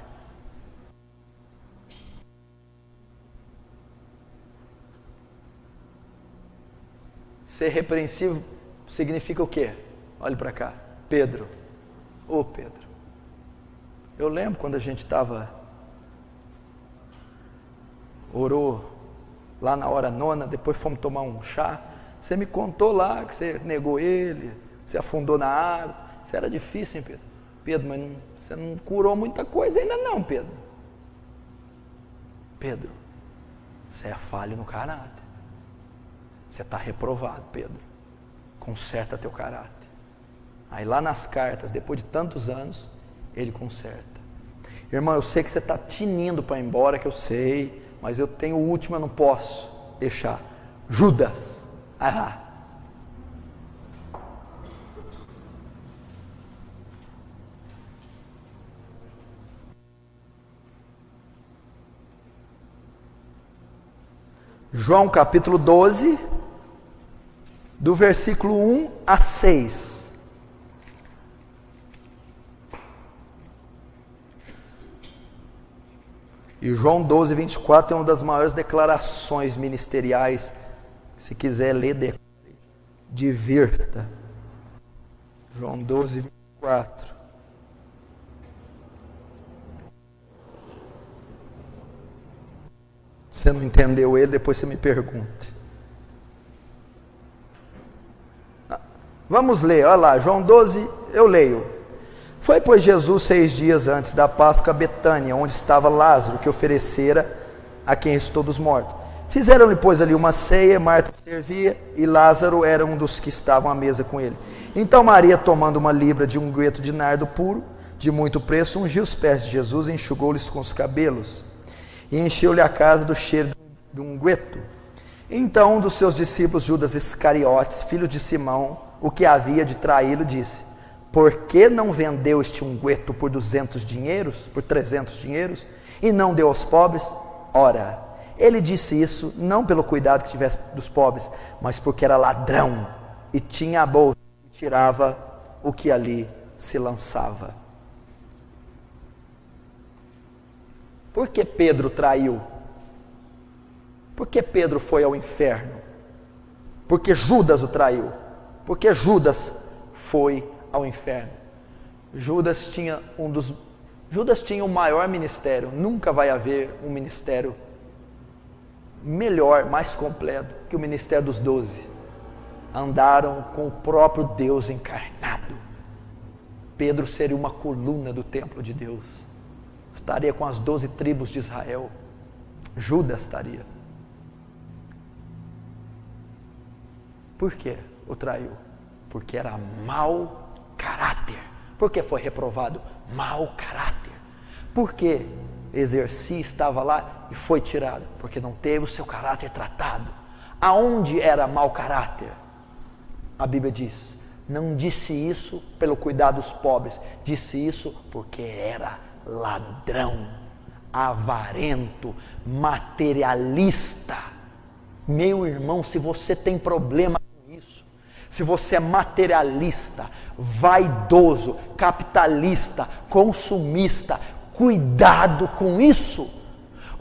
Ser repreensível significa o quê? Olhe para cá. Pedro. Ô Pedro. Eu lembro quando a gente estava, orou lá na hora nona, depois fomos tomar um chá. Você me contou lá que você negou ele, você afundou na água. Isso era difícil, hein, Pedro? Pedro, mas você não curou muita coisa ainda não, Pedro. Pedro, você é falho no caráter. Você está reprovado, Pedro. Conserta teu caráter. Aí lá nas cartas, depois de tantos anos, ele conserta. Irmão, eu sei que você está tinindo para ir embora, que eu sei, mas eu tenho o último, eu não posso deixar. Judas. Vai lá. João capítulo 12, do versículo 1 a 6. E João 12, 24 é uma das maiores declarações ministeriais. Se quiser ler, divirta. João 12, 24. Se você não entendeu ele, depois você me pergunte. Vamos ler, olha lá, João 12, eu leio. Foi, pois, Jesus 6 dias antes da Páscoa a Betânia, onde estava Lázaro, que oferecera a quem ressuscitou dos mortos. Fizeram-lhe, pois, ali uma ceia, Marta servia, e Lázaro era um dos que estavam à mesa com ele. Então Maria, tomando uma libra de unguento de nardo puro, de muito preço, ungiu os pés de Jesus e enxugou-lhes com os cabelos. E encheu-lhe a casa do cheiro de unguento. Então um dos seus discípulos, Judas Iscariotes, filho de Simão, o que havia de traí-lo, disse: Por que não vendeu este unguento por 200 dinheiros, por 300 dinheiros, e não deu aos pobres? Ora, ele disse isso não pelo cuidado que tivesse dos pobres, mas porque era ladrão e tinha a bolsa e tirava o que ali se lançava. Por que Pedro traiu? Por que Pedro foi ao inferno? Porque Judas o traiu. Porque Judas foi ao inferno. Judas tinha o maior ministério. Nunca vai haver um ministério melhor, mais completo que o ministério dos 12. Andaram com o próprio Deus encarnado. Pedro seria uma coluna do templo de Deus. Estaria com as 12 tribos de Israel. Judas estaria. Por que o traiu? Porque era mau caráter. Por que foi reprovado? Mau caráter. Por que exercia, estava lá e foi tirado? Porque não teve o seu caráter tratado. Aonde era mau caráter? A Bíblia diz, não disse isso pelo cuidado dos pobres, disse isso porque era ladrão, avarento, materialista. Meu irmão, se você tem problema com isso, se você é materialista, vaidoso, capitalista, consumista, cuidado com isso.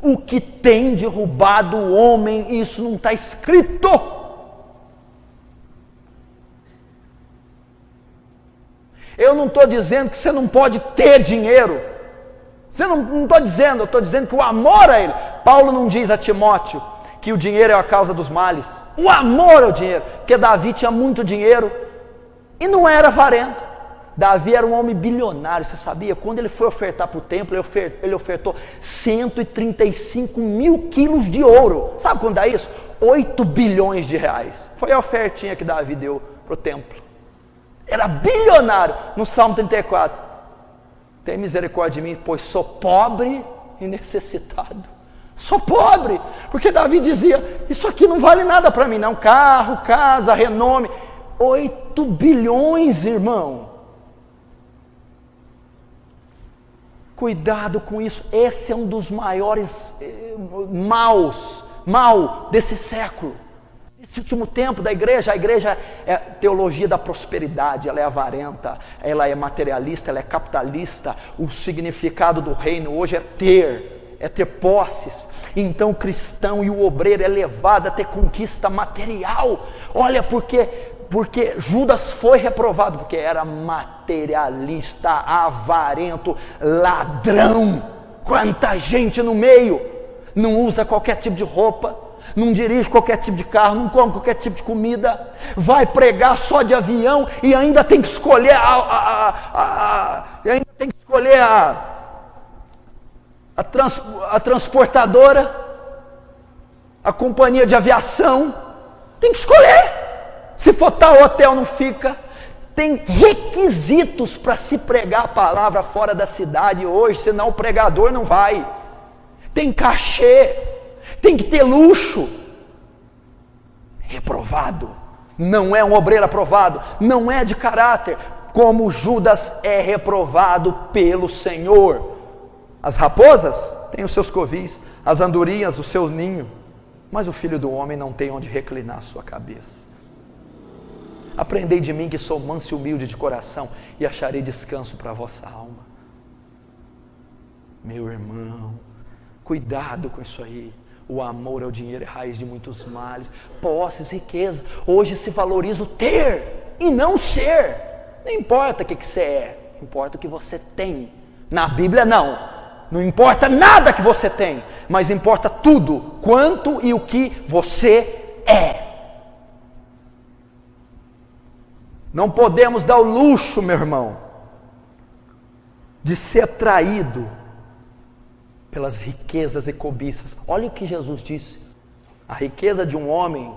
O que tem derrubado o homem, isso não está escrito. Eu não estou dizendo que você não pode ter dinheiro. Não estou dizendo, eu estou dizendo que o amor a ele. Paulo não diz a Timóteo que o dinheiro é a causa dos males. O amor ao dinheiro. Porque Davi tinha muito dinheiro e não era avarento. Davi era um homem bilionário, você sabia? Quando ele foi ofertar para o templo, ele ofertou 135 mil quilos de ouro. Sabe quando dá isso? 8 bilhões de reais. Foi a ofertinha que Davi deu para o templo. Era bilionário. No Salmo 34. Tem misericórdia de mim, pois sou pobre e necessitado. Sou pobre. Porque Davi dizia, isso aqui não vale nada para mim não. Carro, casa, renome. 8 bilhões, irmão. Cuidado com isso. Esse é um dos maiores mal desse século. Esse último tempo da igreja, a igreja é teologia da prosperidade, ela é avarenta, ela é materialista, ela é capitalista. O significado do reino hoje é ter posses. Então o cristão e o obreiro é levado a ter conquista material. Olha, porque Judas foi reprovado, porque era materialista, avarento, ladrão. Quanta gente no meio não usa qualquer tipo de roupa, não dirige qualquer tipo de carro, não come qualquer tipo de comida, vai pregar só de avião e ainda tem que escolher a transportadora, a companhia de aviação, tem que escolher. Se for tal hotel não fica. Tem requisitos para se pregar a palavra fora da cidade hoje, senão o pregador não vai. Tem cachê, tem que ter luxo. Reprovado, não é um obreiro aprovado, não é de caráter, como Judas é reprovado pelo Senhor. As raposas têm os seus covis, as andorinhas o seu ninho, mas o Filho do Homem não tem onde reclinar a sua cabeça. Aprendei de mim que sou manso e humilde de coração e acharei descanso para a vossa alma. Meu irmão, cuidado com isso aí. O amor ao dinheiro é raiz de muitos males. Posses, riqueza. Hoje se valoriza o ter e não ser. Não importa o que você é, importa o que você tem. Na Bíblia não. Não importa nada que você tem, mas importa tudo, quanto e o que você é. Não podemos dar o luxo, meu irmão, de ser atraído pelas riquezas e cobiças. Olha o que Jesus disse. A riqueza de um homem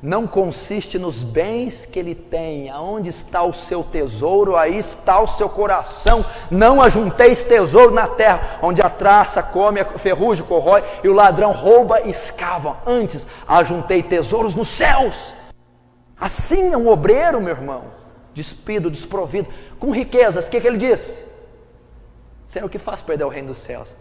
não consiste nos bens que ele tem. Aonde está o seu tesouro, aí está o seu coração. Não ajunteis tesouro na terra, onde a traça come, a ferrugem corrói e o ladrão rouba e escava. Antes, ajuntei tesouros nos céus. Assim é um obreiro, meu irmão. despido, desprovido, com riquezas, o que ele diz? Senhor, o que faz perder o reino dos céus?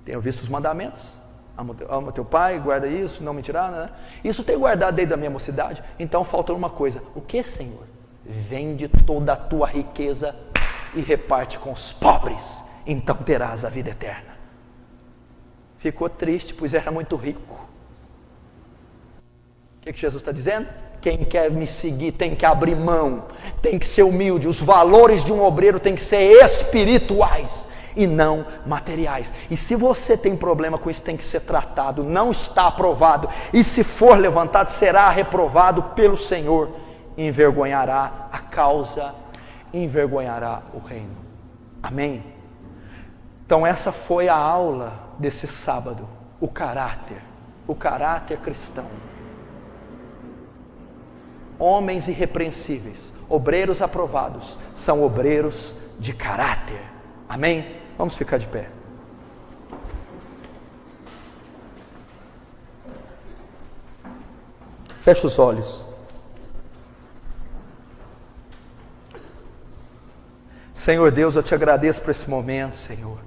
Tenho visto os mandamentos, ama teu pai, guarda isso, não mentirá, né? Isso tenho guardado desde a minha mocidade. Então falta uma coisa, o que, Senhor? Vende toda a tua riqueza e reparte com os pobres, então terás a vida eterna. Ficou triste, pois era muito rico. O que Jesus está dizendo? Quem quer me seguir tem que abrir mão, tem que ser humilde. Os valores de um obreiro tem que ser espirituais e não materiais. E se você tem problema com isso, tem que ser tratado. Não está aprovado. E se for levantado, será reprovado pelo Senhor. Envergonhará a causa, envergonhará o reino. Amém? Então essa foi a aula desse sábado. O caráter cristão. Homens irrepreensíveis, obreiros aprovados, são obreiros de caráter. Amém? Vamos ficar de pé. Feche os olhos. Senhor Deus, eu te agradeço por esse momento, Senhor.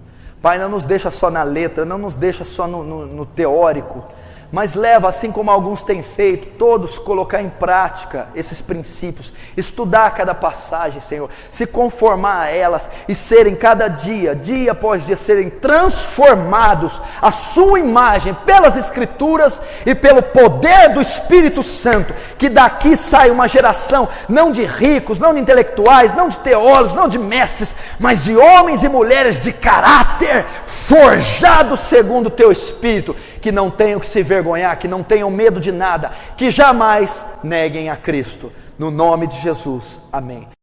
Pai, não nos deixa só na letra, não nos deixa só no teórico, mas leva, assim como alguns têm feito, todos colocar em prática esses princípios, estudar cada passagem, Senhor, se conformar a elas e serem cada dia, dia após dia, serem transformados à sua imagem pelas Escrituras e pelo poder do Espírito Santo, que daqui sai uma geração não de ricos, não de intelectuais, não de teólogos, não de mestres, mas de homens e mulheres de caráter, forjados segundo o teu Espírito, que não tenham que se vergonhar, que não tenham medo de nada, que jamais neguem a Cristo. No nome de Jesus, amém.